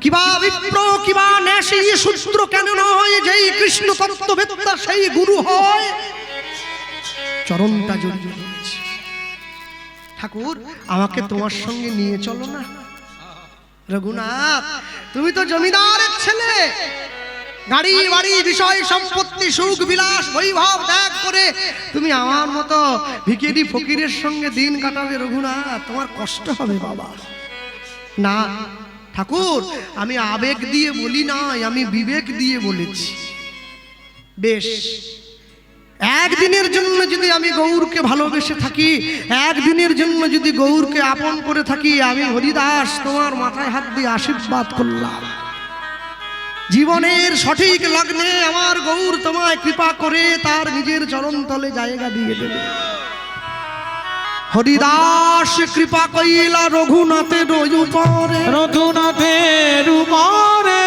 Speaker 1: কিবা বিপ্র কিবা নেশি সূত্র কেন নয়, যেই কৃষ্ণ তত্ত্ববেত্তা সেই গুরু হয়। চরণটা জড়িয়ে ধরেছে। ঠাকুর আমাকে তোমার সঙ্গে নিয়ে চলো না। রঘুনাথ তুমি তো জমিদারের ছেলে, গাড়ি বাড়ি বিষয় সম্পত্তি সুখ বিলাস বৈভব ত্যাগ করে তুমি আমার মতো ভিখিরি ফকিরের সঙ্গে দিন কাটাবে। রঘুনাথ তোমার কষ্ট হবে বাবা। না ঠাকুর, আমি আবেগ দিয়ে বলি নাই, আমি বিবেক দিয়ে বলেছি। বেশ, একদিনের জন্য যদি আমি গৌরকে ভালোবেসে থাকি, একদিনের জন্য যদি গৌরকে আপন করে থাকি, আমি হরিদাস তোমার মাথায় হাত দিয়ে আশীর্বাদ করলাম। জীবনের সঠিক লগ্নে আমার গৌর তোমায় কৃপা করে তার নিজের চরণ তলে জায়গা দিয়ে দেবে। হরিদাস কৃপা কইলা রঘুনাথের উপরে,
Speaker 2: রঘুনাথের উপরে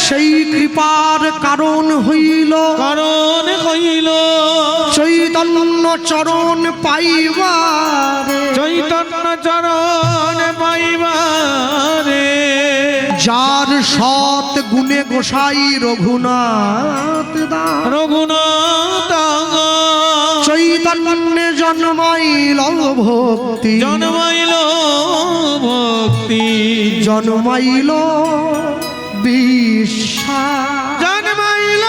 Speaker 1: সেই কৃপার কারণ হইল,
Speaker 2: কারণ হইল
Speaker 1: চৈতন্য চরণ পাইবারে,
Speaker 2: চৈতন্য চরণ পাইবারে।
Speaker 1: যার সৎ গুণে গোসাই রঘুনাথ দাস,
Speaker 2: রঘুনাথ
Speaker 1: চৈতন্যে জন্মাইল ভক্তি,
Speaker 2: জন্মাইল ভক্তি,
Speaker 1: জন্মাইল বিশ্বাস,
Speaker 2: জন্মাইল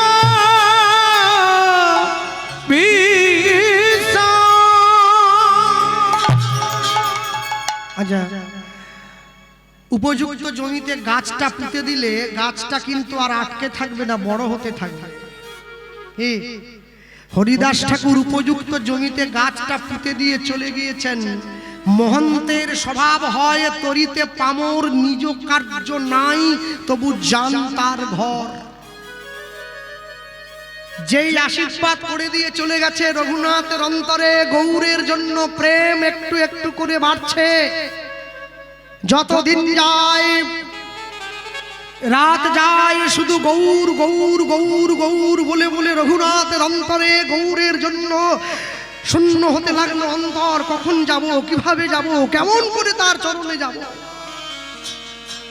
Speaker 1: আচ্ছা, উপযুক্ত জমিতে গাছটা পুঁতে দিলে গাছটা কিন্তু আর আটকে থাকবে না, বড় হতে থাকবে। হরিদাস ঠাকুর উপযুক্ত জমিতে গাছটা পুঁতে দিয়ে চলে গিয়েছেন। মহন্তের স্বভাব হয় তরিতে পামর, নিজ কার্য নাই তবু জান তার ঘর। যেই আশীর্বাদ করে দিয়ে চলে গেছে, রঘুনাথের অন্তরে গৌরের জন্য প্রেম একটু একটু করে বাড়ছে। যতদিন যায় রাত যায়, শুধু গৌর গৌর গৌর গৌর বলে বলে রঘুনাথের অন্তরে গৌরের জন্য শূন্য হতে লাগলো অন্তর। কখন যাব, কিভাবে যাব, কেমন করে তার চরণে যাব।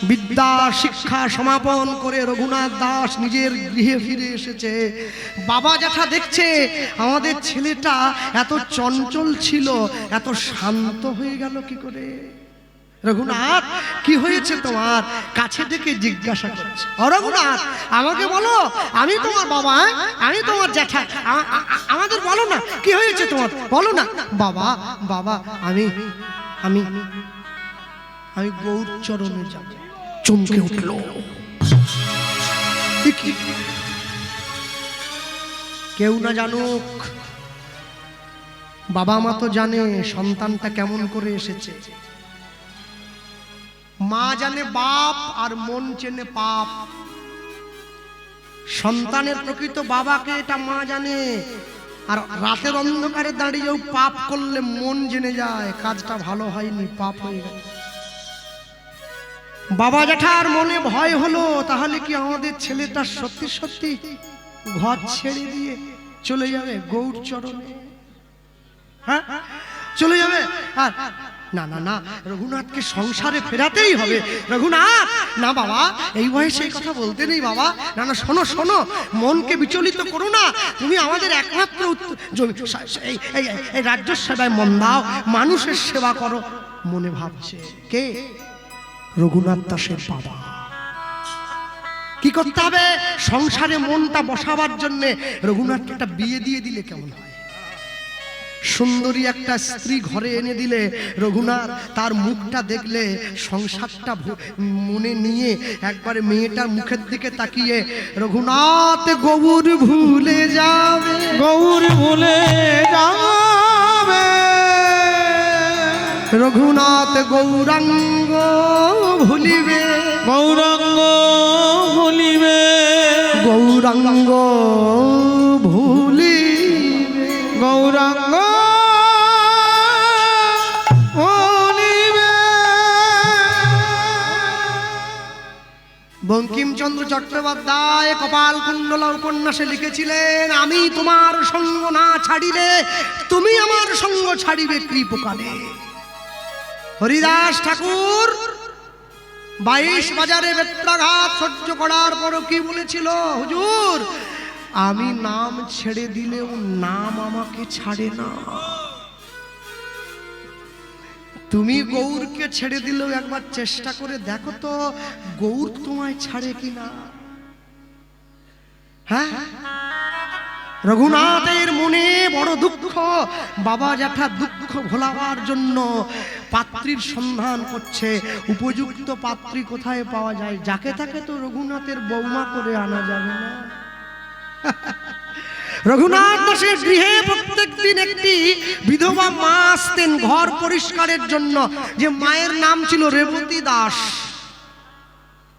Speaker 1: বিদ্যা শিক্ষা সমাপন করে রঘুনাথ দাস নিজের গৃহে ফিরে এসেছে। বাবা জ্যাঠা দেখছে আমাদের ছেলেটা এত চঞ্চল ছিল, এত শান্ত হয়ে গেল কি করে। রঘুনাথ কি হয়েছে তোমার, কাছে ডেকে জিজ্ঞাসা করছে। ও রঘুনাথ আমাকে বলো, আমি তোমার বাবা, আমি তোমার জ্যাঠা, আমাদের বলো না কি হয়েছে তোমার, বলো না। বাবা বাবা আমি আমি আমি গৌর চরণে যাব। চমকে উঠল। কেউ না জানুক, বাবা মা তো জানে সন্তানটা কেমন করে এসেছে। মা জানে বাপ আর মন চেনে পাপ। সন্তানের প্রকৃত বাবাকে এটা মা জানে, আর রাতের অন্ধকারে দাঁড়িয়েও পাপ করলে মন জেনে যায় কাজটা ভালো হয়নি, পাপ হয়ে গেল। বাবা জ্যাঠার মনে ভয় হলো, তাহলে কি আমাদের ছেলেটা সত্যি সত্যি ঘর ছেড়ে দিয়ে চলে যাবে গৌর চরণে? হ্যাঁ চলে যাবে। আর না না না, রঘুনাথকে সংসারে ফেরাতেই হবে। রঘুনাথ না বাবা, এই বয়সে এই কথা বলতে নেই বাবা। না না শোনো শোনো, মনকে বিচলিত করো না। তুমি আমাদের একমাত্র এই রাজ্য সেবায় মন দাও, মানুষের সেবা করো। মনে ভাবছে কে? রঘুনাথ দাসের বাবা। কি করতে হবে? সংসারে মনটা বসাবার জন্যে রঘুনাথকে একটা বিয়ে দিয়ে দিলে কেমন হয়? সুন্দরী একটা স্ত্রী ঘরে এনে দিলে রঘুনাথ তার মুখটা দেখলে সংসারটা মনে নিয়ে একবারে মেয়েটার মুখের দিকে তাকিয়ে রঘুনাথ গৌর ভুলে যাবে,
Speaker 2: গৌর ভুলে যাবে,
Speaker 1: রঘুনাথ গৌরাঙ্গ ভুলিবে,
Speaker 2: গৌরাঙ্গ ভুলিবে,
Speaker 1: গৌরাঙ্গ ভুলিবে,
Speaker 2: গৌরাঙ্গ
Speaker 1: বঙ্কিমচন্দ্র চট্টোপাধ্যায় কপালকুণ্ডলা উপন্যাসে লিখেছিলেন, আমি তোমার সঙ্গ না ছাড়িলে তুমি আমার সঙ্গ ছাড়িবে কি প্রকারে। হরিদাস ঠাকুর 22 বাজারে বেত্রাঘাত সহ্য করার পরও কি বলেছিল, হুজুর আমি নাম ছেড়ে দিলেও নাম আমাকে ছাড়ে না। তুমি গৌরকে ছেড়ে দিলেও একবার চেষ্টা করে দেখো তো গৌর তোমায় ছাড়ে কিনা। হ্যাঁ, রঘুনাথের মনে বড় দুঃখ, বাবা জ্যাঠা দুঃখ ভোলাবার জন্য পাত্রীর সন্ধান করছে। উপযুক্ত পাত্রী কোথায় পাওয়া যায়? যাকে তাকে তো রঘুনাথের বৌমা করে আনা যাবে না। রঘুনাথ দাসের গৃহে প্রত্যেকদিন একটি বিধবা মা আসতেন ঘর পরিষ্কারের জন্য, যে মায়ের নাম ছিল রেবতী দাস।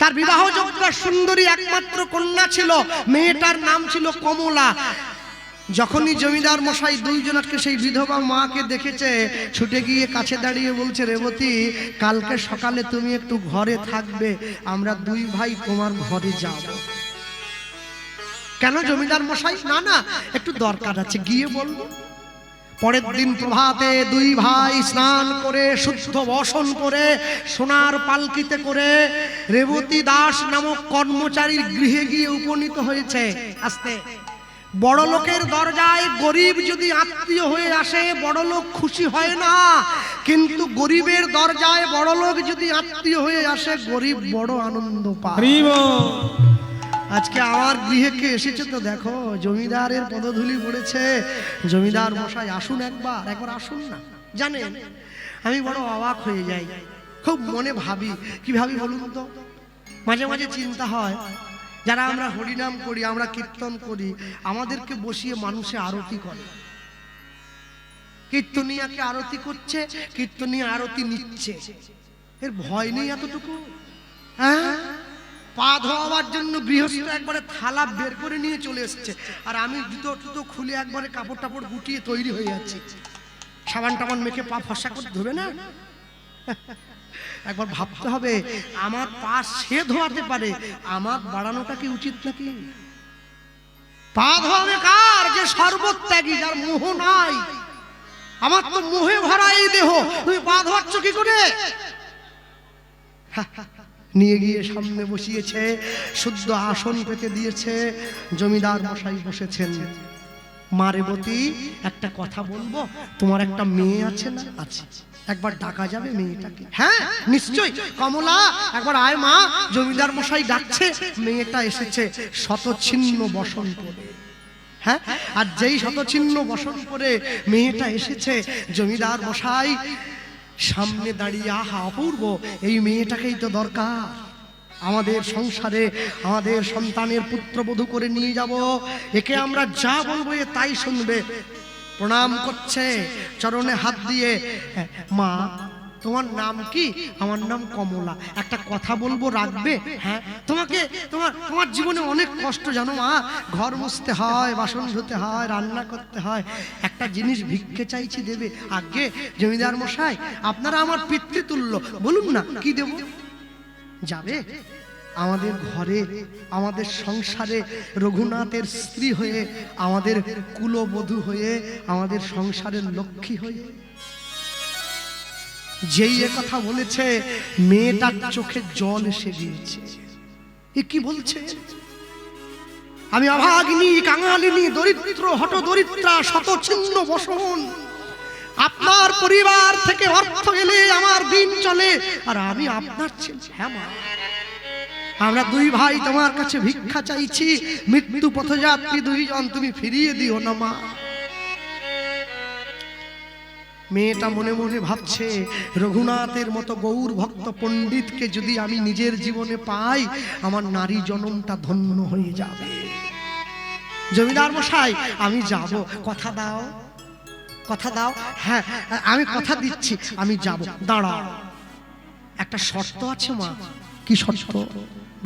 Speaker 1: তার বিবাহযোগ্য সুন্দরী একমাত্র কন্যা ছিল, মেয়েটার নাম ছিল কমলা। যখনই জমিদার মশাই দুইজনকে সেই বিধবা মাকে দেখেছে, ছুটে গিয়ে কাছে দাঁড়িয়ে বলছে, রেবতী কালকে সকালে তুমি একটু ঘরে থাকবে, আমরা দুই ভাই তোমার ঘরে যাব। কেন জমিদার মশাই? না না, একটু দরকার আছে, গিয়ে বলবো। পরের দিন প্রভাতে দুই ভাই স্নান করে শুদ্ধ বসন করে সোনার পালকিতে করে রেবতী দাস নামক কর্মচারীর গৃহে গিয়ে উপনীত হয়েছে। আস্তে বড় লোকের দরজায় গরিব যদি আত্মীয় হয়ে আসে বড় লোক খুশি হয় না, কিন্তু গরিবের দরজায় বড় লোক যদি আত্মীয় হয়ে আসে গরিব বড় আনন্দ পায়। আজকে আমার গৃহে কে এসেছে তো দেখো, জমিদারের পদধূলি পড়েছে। জমিদার মশাই আসুন, একবার আসুন না। জানেন আমি বড় অবাক হয়ে যাই, খুব মনে ভাবি। কি ভাবি বলুন তো? মাঝে মাঝে চিন্তা হয়, যারা আমরা হরিনাম করি, আমরা কীর্তন করি, আমাদেরকে বসিয়ে মানুষে আরতি করে। কীর্তনিয়াকে আরতি করছে, কীর্তনিয়া আরতি নিচ্ছে, এর ভয় নেই এতটুকু? হ্যাঁ, পা ধোয়াবার জন্য গৃহস্থ একবারে থালা বের করে নিয়ে চলে এসছে, আর আমি জুতো খুলে একবারে কাপড় টাপড় গুটিয়ে তৈরি হয়ে যাচ্ছি। সাবান টাবান মেখে পা ফসা করে ধোবে না? একবার ভাবতে হবে, আমার পা সে ধোয়াতে পারে, আমার বাড়ানোটা কি উচিত নাকি? পা ধোয়াবে কার? যে সর্বত্যাগী, যার মোহ নাই। আমার তো মোহে ভরা এই দেহ, তুমি পা ধোয়াচ্ছ কি করে? নিয়ে গিয়ে সামনে বসিয়েছে, শুদ্ধ আসন পেতে দিয়েছে। জমিদার মশাই বসেছেন। মা রেবতী, একটা কথা বলবো, তোমার একটা মেয়ে আছে না? আছে। একবার ডাকা যাবে মেয়েটাকে? হ্যাঁ নিশ্চয়ই। কমলা একবার আয় মা। জমিদার মশাই ডাকছে। মেয়েটা এসেছে শতচ্ছিন্ন বসন পরে। হ্যাঁ, আর যেই শতচ্ছিন্ন বসন পরে মেয়েটা এসেছে, জমিদার মশাই সামনে দাঁড়িয়ে, আহা অপূর্ব, এই মেয়েটাকেই তো দরকার আমাদের সংসারে, আমাদের সন্তানের পুত্রবধূ করে নিয়ে যাব। একে আমরা যা বলবো এ তাই শুনবে। প্রণাম করছে, চরণে হাত দিয়ে। মা তোমার নাম কি? আমার নাম কমলা। একটা কথা বলবো, রাখবে? হ্যাঁ। তোমার জীবনে অনেক কষ্ট জানো মা, ঘর মুছতে হয়, বাসন ধুতে হয়, রান্না করতে হয়, একটা জিনিস ভিক্ষে চাইছি, দেবে? আগে জমিদার মশাই আপনারা আমার পিতৃতুল্য, বলুন না কি দেব? যাবে আমাদের ঘরে, আমাদের সংসারে রঘুনাথের স্ত্রী হয়ে, আমাদের কুলবধূ হয়ে, আমাদের সংসারের লক্ষ্মী হয়ে। যেই কথা বলেছে মেয়েটার চোখে জল এসে গিয়েছে। এ কি বলছে? আমি অভাগিনী, কাঙালিনী, দরিদ্র, হতদরিদ্রা, শতচ্ছিন্ন বসন, আপনার পরিবার থেকে অর্থ এলে আমার দিন চলে, আর আমি আপনার ছেলে। হ্যাঁ মা, আমরা দুই ভাই তোমার কাছে ভিক্ষা চাইছি, মৃত্যু পথযাত্রী দুইজন, তুমি ফিরিয়ে দিও না মা। মেয়েটা মনে মনে ভাবছে, রঘুনাথের মতো গৌর ভক্ত পণ্ডিতকে যদি আমি নিজের জীবনে পাই, আমার নারী জনমটা ধন্য হয়ে যাবে। জমিদার মশাই আমি যাব, কথা দাও, কথা দাও। হ্যাঁ আমি কথা দিচ্ছি, আমি যাব। দাঁড়াও, একটা শর্ত আছে মা। কি শর্ত?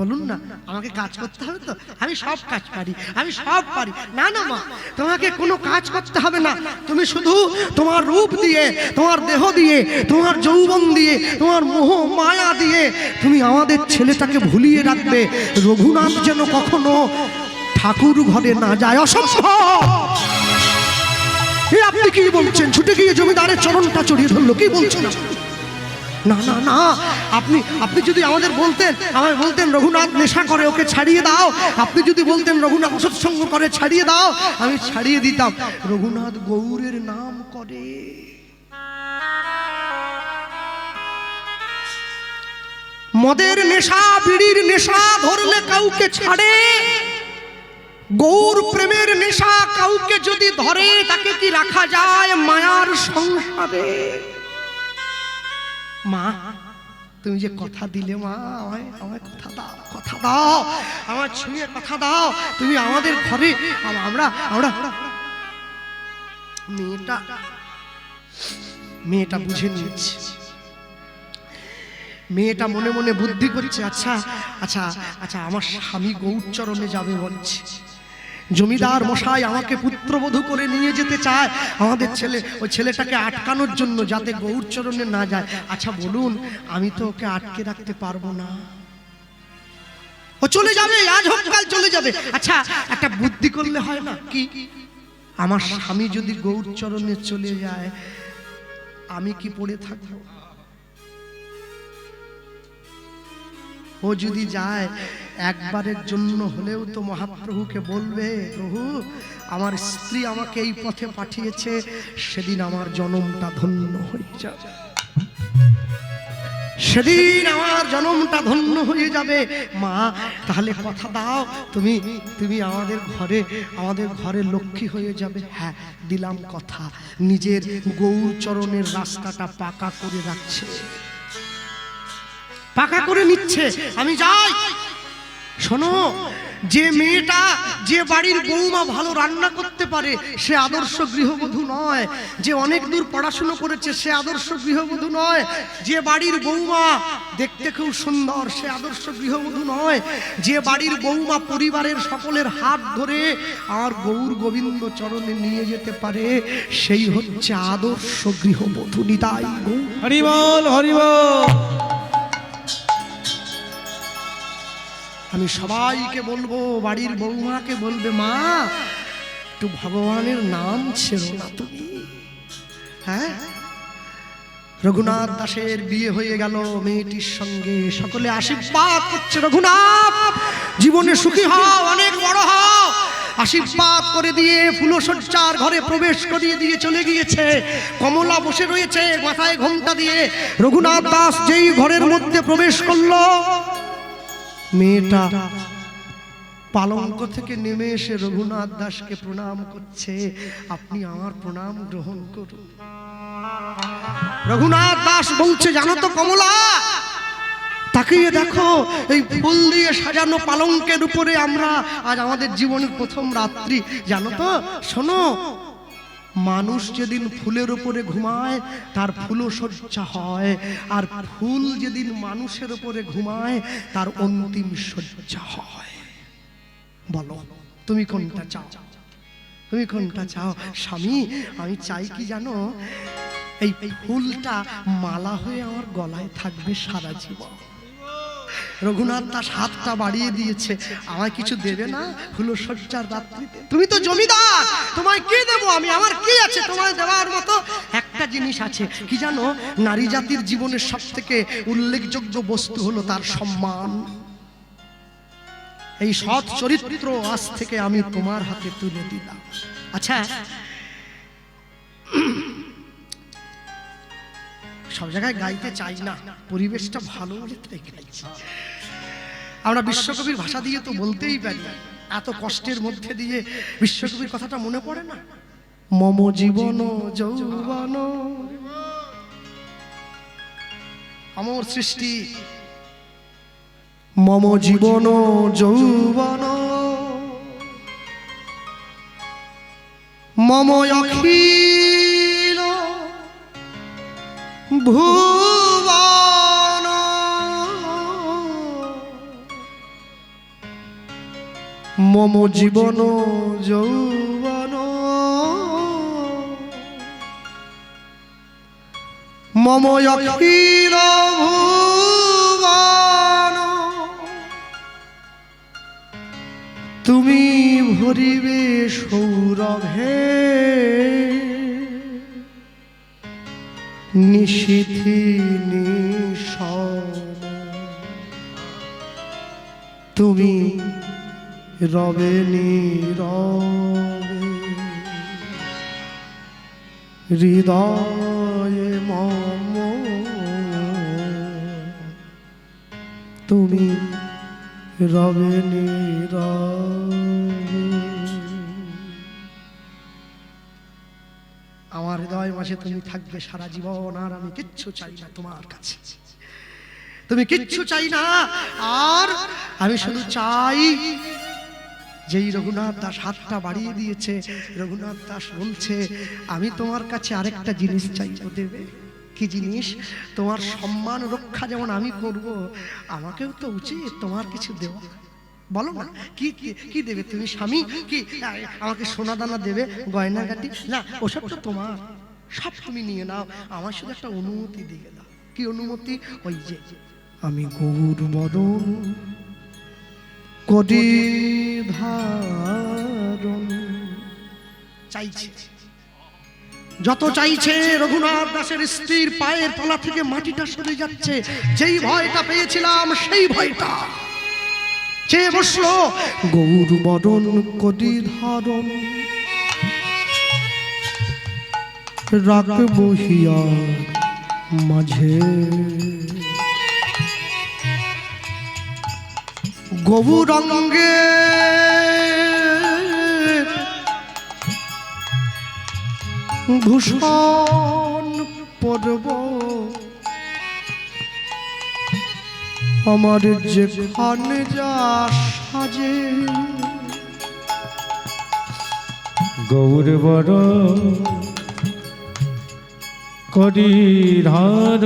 Speaker 1: বলুন না, আমাকে কাজ করতে হবে তো, আমি সব কাজ পারি, আমি সব পারি। না না মা, তোমাকে কোনো কাজ করতে হবে না। তুমি শুধু তোমার রূপ দিয়ে, তোমার দেহ দিয়ে, তোমার যৌবন দিয়ে, তোমার মোহ মায়া দিয়ে তুমি আমাদের ছেলেটাকে ভুলিয়ে রাখবে। রঘুনাথ যেন কখনো ঠাকুর ঘরে না যায়। অসম্ভব। আপনি কি বলছেন? ছুটে গিয়ে জমিদারের চরণটা চড়িয়ে ধরলো। কি বলছেন? না না না, আপনি যদি আমাদের বলতেন রঘুনাথ নেশা করে, ওকে ছাড়িয়ে দাও। আপনি যদি বলতেন রঘুনাথ সৎসঙ্গ করে, ছাড়িয়ে দাও, আমি ছাড়িয়ে দিতাম। রঘুনাথ গৌরের নাম করে। মদের নেশা, বিড়ির নেশা ধরলে কাউকে ছাড়ে। গৌর প্রেমের নেশা কাউকে যদি ধরে, তাকে কি রাখা যায় মায়ার সংসারে? মা, তুমি যে কথা দিলে মা, আমায় কথা দাও, কথা দাও, আমার ছুঁয়ে কথা দাও। তুমি আমাদের ঘরে, আমরা মেয়েটা বুঝে নিয়েছে। মেয়েটা মনে মনে বুদ্ধি করছে, আচ্ছা আচ্ছা আচ্ছা, আমার স্বামী গৌরচরণে যাবে বলছে। জমিদার মশাই আমাকে পুত্রবধূ করে নিয়ে যেতে চায় আমাদের ছেলে, ওই ছেলেটাকে আটকানোর জন্য, যাতে গৌরচরণে না যায়। আচ্ছা বলুন, আমি তো ওকে আটকে রাখতে পারবো না, ও চলে যাবে, আজ হোক কাল চলে যাবে। আচ্ছা একটা বুদ্ধি করলে হয় না? কি? আমার স্বামী যদি গৌরচরণে চলে যায়, আমি কি পড়ে থাকবো? ও যদি যায়, একবারের জন্য হলেও তো মহাপ্রভুকে বলবে, প্রভু আমার স্ত্রী আমাকে এই পথে পাঠিয়েছে, সেদিন আমার জনমটা ধন্য হয়ে যাবে, সেদিন আমার জনমটা ধন্য হয়ে যাবে। মা তাহলে কথা দাও, তুমি আমাদের ঘরে লক্ষ্মী হয়ে যাবে। হ্যাঁ দিলাম কথা। নিজের গৌরচরণের রাস্তাটা পাকা করে রাখছে, পাকা করে নিচ্ছে। আমি যাই। শোনো, যে মেয়েটা, যে বাড়ির বৌমা ভালো রান্না করতে পারে, সে আদর্শ গৃহবধূ নয়। যে অনেক দূর পড়াশুনো করেছে, সে আদর্শ গৃহবধূ নয়। যে বাড়ির বৌমা দেখতে খুব সুন্দর, সে আদর্শ গৃহবধূ নয়। যে বাড়ির বৌমা পরিবারের সকলের হাত ধরে আর গৌর গোবিন্দ চরণে নিয়ে যেতে পারে, সেই হচ্ছে আদর্শ গৃহবধূ। নিতাই গৌর।
Speaker 2: হরি বল, হরি বল।
Speaker 1: আমি সবাইকে বলবো, বাড়ির বৌমাকে বলবে, মা একটু ভগবানের নাম ছেড়ো না তুমি। হ্যাঁ, রঘুনাথ দাসের বিয়ে হয়ে গেল মেয়েটির সঙ্গে। সকলে আশীর্বাদ করছে, রঘুনাথ জীবনে সুখী হও, অনেক বড় হও। আশীর্বাদ করে দিয়ে ফুলশয্যার ঘরে প্রবেশ করিয়ে দিয়ে চলে গিয়েছে। কমলা বসে রয়েছে মাথায় ঘোমটা দিয়ে। রঘুনাথ দাস যেই ঘরের মধ্যে প্রবেশ করলো, মেয়েটা পালঙ্ক থেকে নেমে এসে রঘুনাথ দাসকে প্রণাম করছে। আপনি আমার প্রণাম গ্রহণ করুন। রঘুনাথ দাস বলছে, জানো তো কমলা, তাকিয়ে দেখো, এই ফুল দিয়ে সাজানো পালঙ্কের উপরে আমরা আজ আমাদের জীবনের প্রথম রাত্রি। জানো তো, শোনো, মানুষ যেদিন ফুলের উপরে ঘুমায় তার ফুলশয্যা হয়, আর ফুল যেদিন মানুষের উপরে ঘুমায় তার অন্তিম শয্যা হয়। বলো তুমি কোনটা চাও? তুমি কোনটা চাও? স্বামী, আমি চাই কি জানো, এই ফুলটা মালা হয়ে আমার গলায় থাকবে সারা জীবন। রঘুনাথ দাস হাতটা বাড়িয়ে দিয়েছে, আমায় কিছু দেবে না ফুলশয্যার রাত্রিতে? তুমি তো জমিদার, তোমায় কি দেবো আমি? আমার কি আছে তোমায় দেওয়ার মতো? একটা জিনিস আছে, কি জানো, নারী জাতির জীবনের সব থেকে উল্লেখযোগ্য বস্তু হলো তার সম্মান। এই সৎ চরিত্র আজ থেকে আমি তোমার হাতে তুলে দিলাম। আচ্ছা, সব জায়গায় গাইতে চাই না, পরিবেশটা ভালো হলে তাই গাইছি। আমরা বিশ্বকবির ভাষা দিয়ে তো বলতেই পারি, এত কষ্টের মধ্যে দিয়ে বিশ্বকবির কথাটা মনে পড়ে না? মম জীবন যৌবন, আমার সৃষ্টি, মম জীবন যৌবন, মম অখিল ভুবন, মম জীবন যৌবন মম অখিল ভুবন তুমি ভরিবে সৌরভে নিশীথি নিশন তুমি রবে নীরবে হৃদয়ে মম তুমি রবে নীরবে। আমার হৃদয় মাঝে তুমি থাকবে সারা জীবন, আর আমি কিচ্ছু চাই না তোমার কাছে, তুমি কিচ্ছু চাই না। আর আমি শুধু চাই, যেই রঘুনাথ দাস হাতটা বাড়িয়ে দিয়েছে, রঘুনাথ দাস বলছে আমি তোমার কাছে আরেকটা জিনিস চাইবো, দেবে? কি জিনিস? তোমার সম্মান রক্ষা যেমন আমি করব, আমাকেও তো উচিত তোমার কিছু দেওয়া। বলো না, কি কি দেবে তুমি? স্বামী কি আমাকে সোনা দানা দেবে, গয়নাগাটি? না, ওসব তো তোমার, সব তুমি নিয়ে নাও, আমার শুধু একটা অনুমতি দিয়ে দাও। কি অনুমতি? ওই যে আমি গৌর বরণ করি ধারণ চাইছে। যত চাইছে রঘুনাথ দাসের স্ত্রীর পায়ের তলা থেকে মাটিটা সরে যাচ্ছে। যেই ভয়টা পেয়েছিলাম সেই ভয়টা চেয়ে বসলো। গৌর বরণ করি ধারণ রাখবো হিয়ার মাঝে, গৌরাঙ্গে ভূষণ পরব আমার যেখানে যা সাজে।
Speaker 2: গৌর বড় করি ধার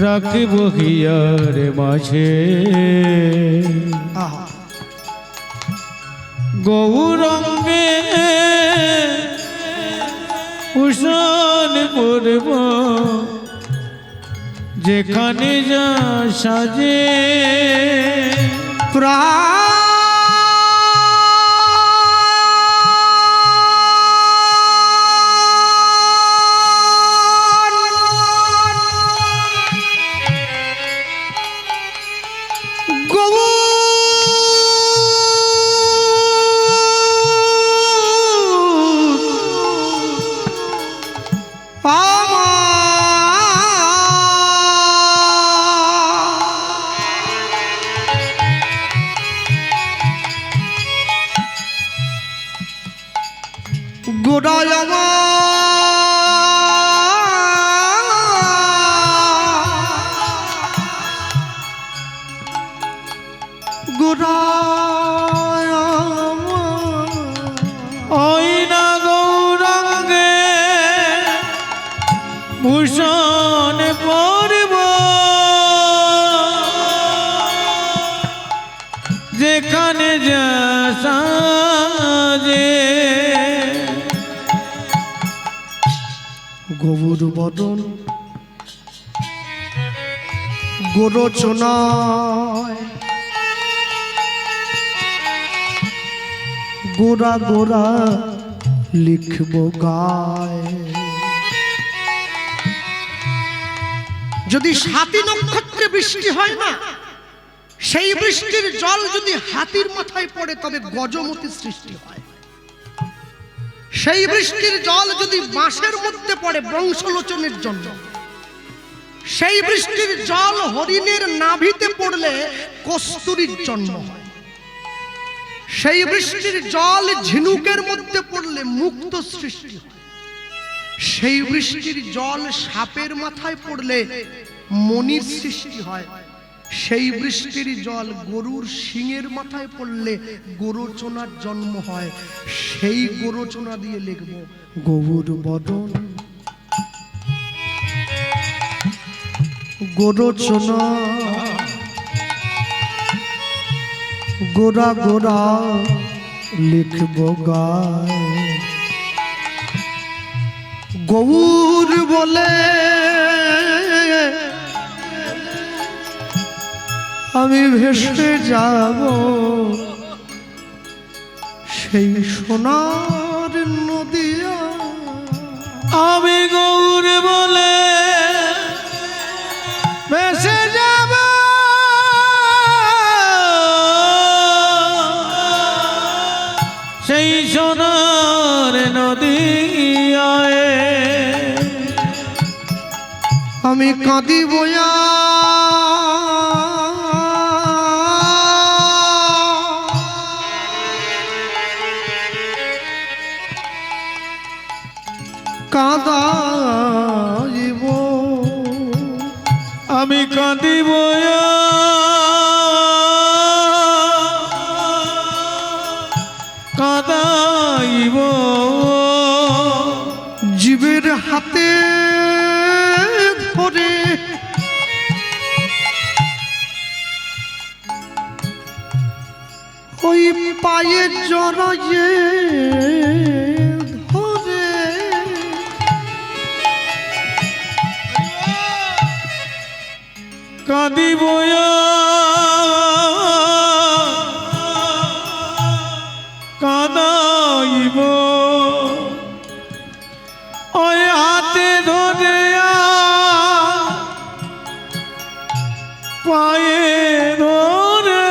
Speaker 2: রাখিব হিয়ার মাঝে, গৌরঙ্গে ভূষণ পরব যেখানে যা সাজে।
Speaker 1: গোড়ায় গোড়ায়
Speaker 2: ওই না গৌরাঙ্গে ভূষণ পরব যেখানে যা সাজে।
Speaker 1: গৌর বদন গোরচনায় গোরা গোরা লিখব গায়। যদি ৭ই নক্ষত্রে বৃষ্টি হয় না, সেই বৃষ্টির জল যদি হাতির মাথায় পড়ে তবে গজমতি সৃষ্টি হয়। সেই বৃষ্টির জল যদি বাঁশের মধ্যে পড়ে বংশলোচনের জন্য, সেই বৃষ্টির জল হরিণের নাভিতে পড়লে কস্তুরীর জন্ম হয়। সেই বৃষ্টির জল ঝিনুকের মধ্যে পড়লে মুক্ত সৃষ্টি হয়। সেই বৃষ্টির জল সাপের মাথায় পড়লে মণির সৃষ্টি হয়। সেই বৃষ্টির জল গরুর শিঙের মাথায় পড়লে গোরচনার জন্ম হয়। সেই গোরচনা দিয়ে লিখব গৌর বদন গোরচনা গোরা গোরা লিখব গায় গৌর বলে আমি ভেসে যাব সেই সোনার নদিয়া
Speaker 2: আমি গৌর বলে ভেসে যাব সেই সোনার নদিয়ায়
Speaker 1: আমি কাঁদি বয়া কাঁদাইব
Speaker 2: আমি কাঁদিব কাঁদাইব
Speaker 1: জীবের হাতে ধরে ওই পায়ে জড়ায়ে ধরে
Speaker 2: কাঁদিব কাঁদাইব ওই হাতে ধরে পায়ে ধরে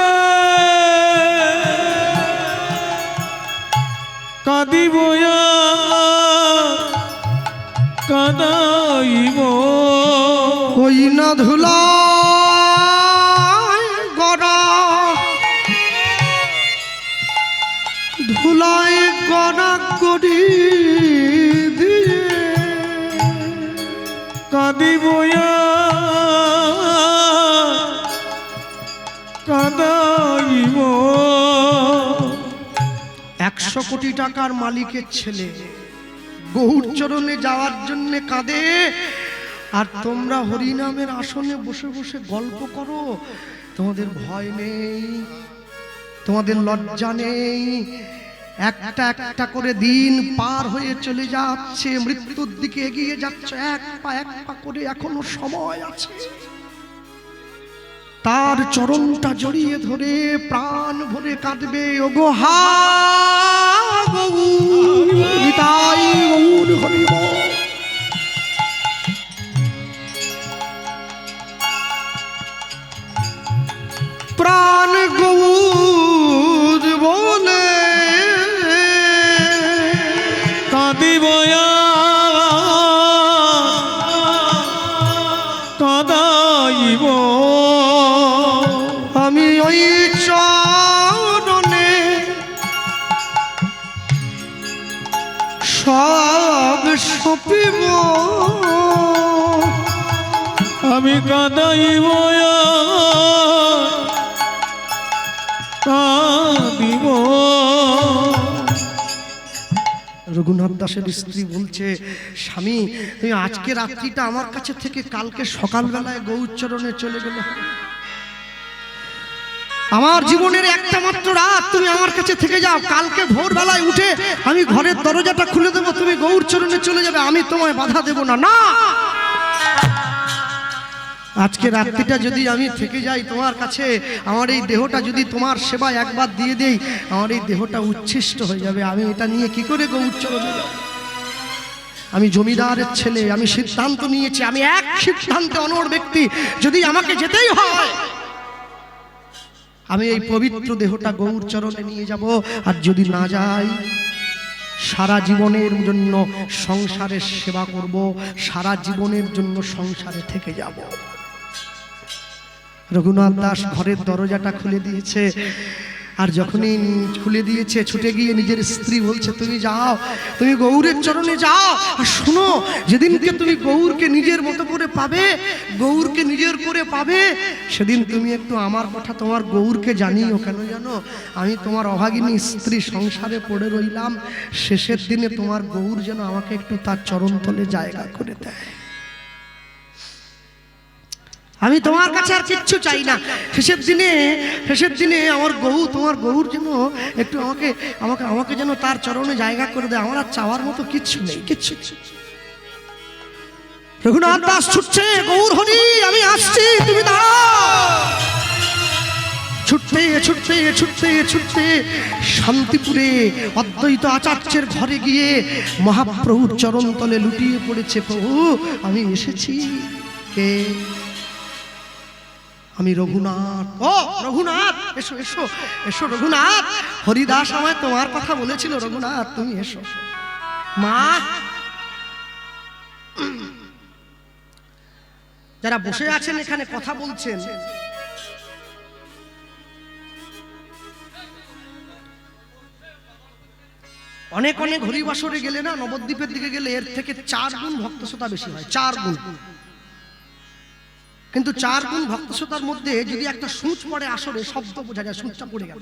Speaker 2: কাঁদিব কাঁদাইব
Speaker 1: ওই না ধুলা গড়া ধুলায় গড়া গড়ি দিয়ে
Speaker 2: কাঁদিব কাঁদাইব
Speaker 1: 100 কোটি টাকার মালিকের ছেলে গৌর চরণে যাওয়ার জন্য কাঁদে আর তোমরা হরিনামের আসনে বসে বসে গল্প করো তোমাদের ভয় নেই তোমাদের লজ্জা নেই একটা একটা করে দিন পার হয়ে চলে যাচ্ছে মৃত্যুর দিকে এগিয়ে যাচ্ছে এক পা করে এখনো সময় আছে তার চরণটা জড়িয়ে ধরে প্রাণ ভরে কাঁদবে ওগো হা গৌর নিতাই গৌর হরি বল প্রাণ গৌর বলে
Speaker 2: কাঁদিব কাঁদাইব
Speaker 1: আমি ওই চরণে সব সপিব
Speaker 2: আমি কাঁদাইব কাঁদিব
Speaker 1: রঘুনাথ দাসের স্ত্রী বলছে স্বামী তুমি আজকে রাত্রিটা আমার কাছে থেকে কালকে সকালবেলায় গৌরচরণে চলে গেলে আমার জীবনের একটা মাত্র রাত তুমি আমার কাছে থেকে যাও কালকে ভোরবেলায় উঠে আমি ঘরের দরজাটা খুলে দেবো তুমি গৌরচরণে চলে যাবে আমি তোমায় বাধা দেব না না আজকে রাত্রিটা যদি আমি থেকে যাই তোমার কাছে আমার এই দেহটা যদি তোমার সেবায় একবার দিয়ে দেই আমার এই দেহটা উচ্ছিষ্ট হয়ে যাবে আমি এটা নিয়ে কি করে গৌরচরণে যাব আমি জমিদারের ছেলে আমি সিদ্ধান্ত নিয়েছি আমি এক সিদ্ধান্তে অনড় ব্যক্তি যদি আমাকে যেতেই হয় আমি এই পবিত্র দেহটা গৌরচরণে নিয়ে যাব আর যদি না যাই সারা জীবনের জন্য সংসারের সেবা করব সারা জীবনের জন্য সংসারে থেকে যাব রঘুনাথ দাস ঘরের দরজাটা খুলে দিয়েছে আর যখনই খুলে দিয়েছে ছুটে গিয়ে নিজের স্ত্রী বলছে তুমি যাও তুমি গৌরের চরণে যাও আর শোনো যেদিনকে তুমি গৌরকে নিজের মতো করে পাবে গৌরকে নিজের করে পাবে সেদিন তুমি একটু আমার কথা তোমার গৌরকে জানিও কেন জানো আমি তোমার অভাগিনী স্ত্রী সংসারে পড়ে রইলাম শেষের দিনে তোমার গৌর যেন আমাকে একটু তার চরণতলে জায়গা করে দেয় আমি তোমার কাছে আর কিচ্ছু চাই না। শেষের দিনে আমার গরু, তোমার গরুর যেন একটু আমাকে আমাকে আমাকে যেন তার চরণে জায়গা করে দেয়। আমার আর চাওয়ার মতো কিচ্ছু নেই, কিচ্ছু। রঘুনাথ দাস ছুটছে, গৌর হরি আমি আসছি, তুমি দাঁড়াও। ছুটতে ছুটতে ছুটতে ছুটতে শান্তিপুরে অদ্বৈত আচার্যের ঘরে গিয়ে মহাপ্রভুর চরণ তলে লুটিয়ে পড়েছে। প্রভু আমি এসেছি। কে? আমি রঘুনাথ। ও রঘুনাথ, এসো এসো এসো রঘুনাথ। হরিদাস আমায় তোমার কথা বলেছিল, রঘুনাথ তুমি এসো। মা, যারা বসে আছেন এখানে কথা বলছেন, অনেক অনেক হরিবাসরে গেলে না, নবদ্বীপের দিকে গেলে এর থেকে 4 গুণ ভক্তশ্রোতা বেশি হয়, 4 গুণ। কিন্তু 4 গুণ ভক্তশ্রোতার মধ্যে যদি একটা সূচ পড়ে আসরে, শব্দ বোঝা যায় সূচটা পড়ে গেল।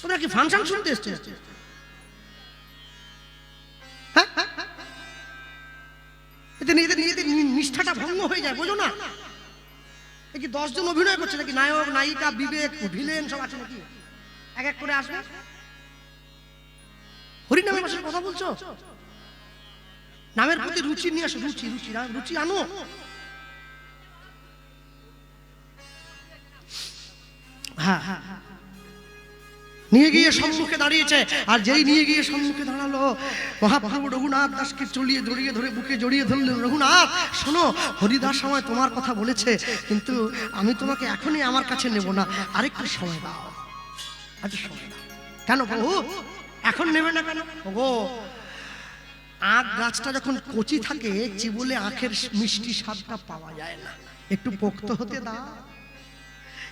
Speaker 1: তোমরা কি ফাংশন শুনতে এসছো? এতে নিজেদের নিষ্ঠাটা ভঙ্গ হয়ে যায়, বোঝো না? এ কি 10 জন অভিনয় করছে নাকি? নায়ক নায়িকা বিবেক ভিলেন সব আছে নাকি? এক এক করে আসবে। হরিনামের ভাষায় কথা বলছো, নামের প্রতি রুচি নিয়ে আসো। রুচি রুচি রুচি আনো। হ্যাঁ হ্যাঁ, নিয়ে গিয়ে সম্মুখে দাঁড়িয়েছে। আর যেই নিয়ে গিয়ে সম্মুখে দাঁড়ালো, মহাপ্রভু রঘুনাথ দাসকে জড়িয়ে ধরে বুকে জড়িয়ে ধরলেন। রঘুনাথ শোনো, হরিদাস সময় তোমার কথা বলেছে, কিন্তু আমি তোমাকে এখনই আমার কাছে নেব না, আরেকটু সময় দাও, আরেকটু সময় দাও। কেন প্রভু এখন নেবে না কেন? ওগো, আখ গাছটা যখন কচি থাকে, চিবুলে আখের মিষ্টি স্বাদটা পাওয়া যায় না। একটু পোক্ত হতে দাও,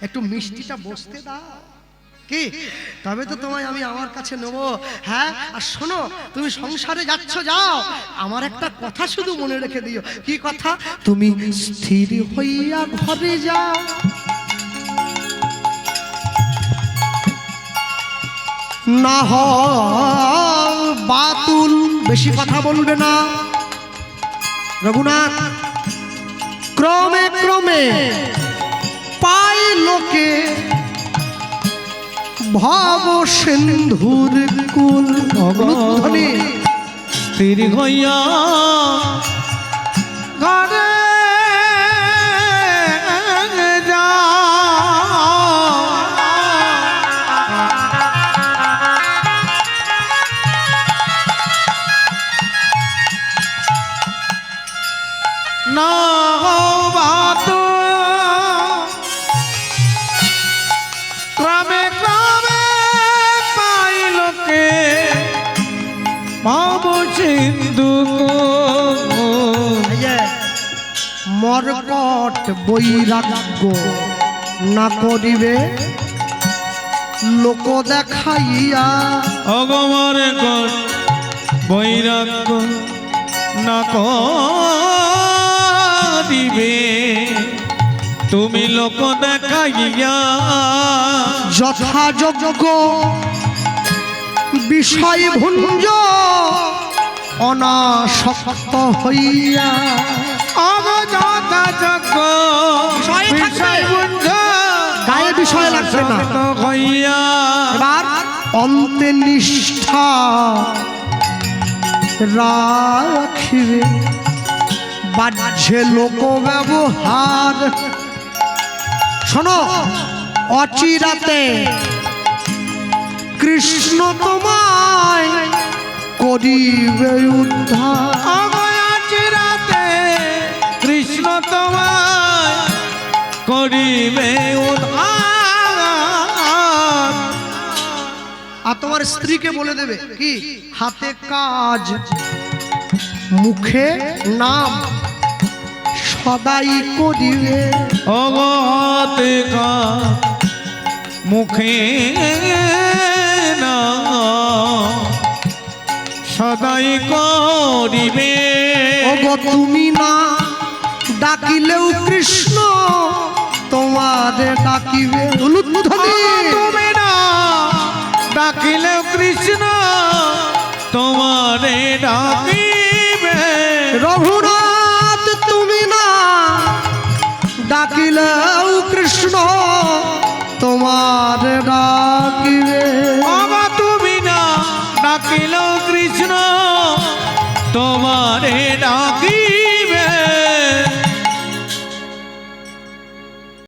Speaker 1: একটু মিষ্টিটা বসতে দাও, কি তবে তো তোমায় আমি আমার কাছে নেব। হ্যাঁ, আর শোনো, তুমি সংসারে যাচ্ছ, যাও, আমার একটা কথা শুধু মনে রেখে দিও। কি কথা? তুমি স্থির হইয়া ঘরে যাও, না হয় বাতুল। বেশি কথা বলবে না। রঘুনাথ ক্রমে ক্রমে পাই লোকে ভাব সিন্ধুর কুল। ভগবতী
Speaker 2: স্থির হইয়া ঘরে ক্রমে ক্রমে পাইলকে ভাব সিন্ধু।
Speaker 1: মরকট বৈরাগ্য না করিবে লোক দেখাইয়া।
Speaker 2: অগমরকট বৈরাগ্য না করিবে তুমি লোক দেখাইয়া।
Speaker 1: যথাযোগ্য বিষয় ভুঞ্জ অনাসক্ত হইয়া।
Speaker 2: যথাযোগ্য বিষয় ভুঞ্জ
Speaker 1: গায়ে বিষয় লাগবে না
Speaker 2: হইয়া।
Speaker 1: এবার অন্তে নিষ্ঠা রাখিবে বাহ্যে লোক ব্যবহার। শোনো, অচিরাতে কৃষ্ণ তোমায় করিবে উদ্ধার।
Speaker 2: অচিরাতে কৃষ্ণ তোমায় করিবে উদ্ধার।
Speaker 1: আর তোমার স্ত্রীকে বলে দেবে কি? হাতে কাজ মুখে নাম সদাই করিবে।
Speaker 2: অগতে কাজ মুখে না সদাই করিবে।
Speaker 1: ওগো তুমি না ডাকিলেও কৃষ্ণ তোমাদের ডাকিবে।
Speaker 2: তুমি না ডাকিলেও কৃষ্ণ তোমারে ডাকিবে।
Speaker 1: রঘুনাথ তুমি না ডাকিলেও কৃষ্ণ তোমার ডাকিবে
Speaker 2: বাবা তুমি না ডাকিলেও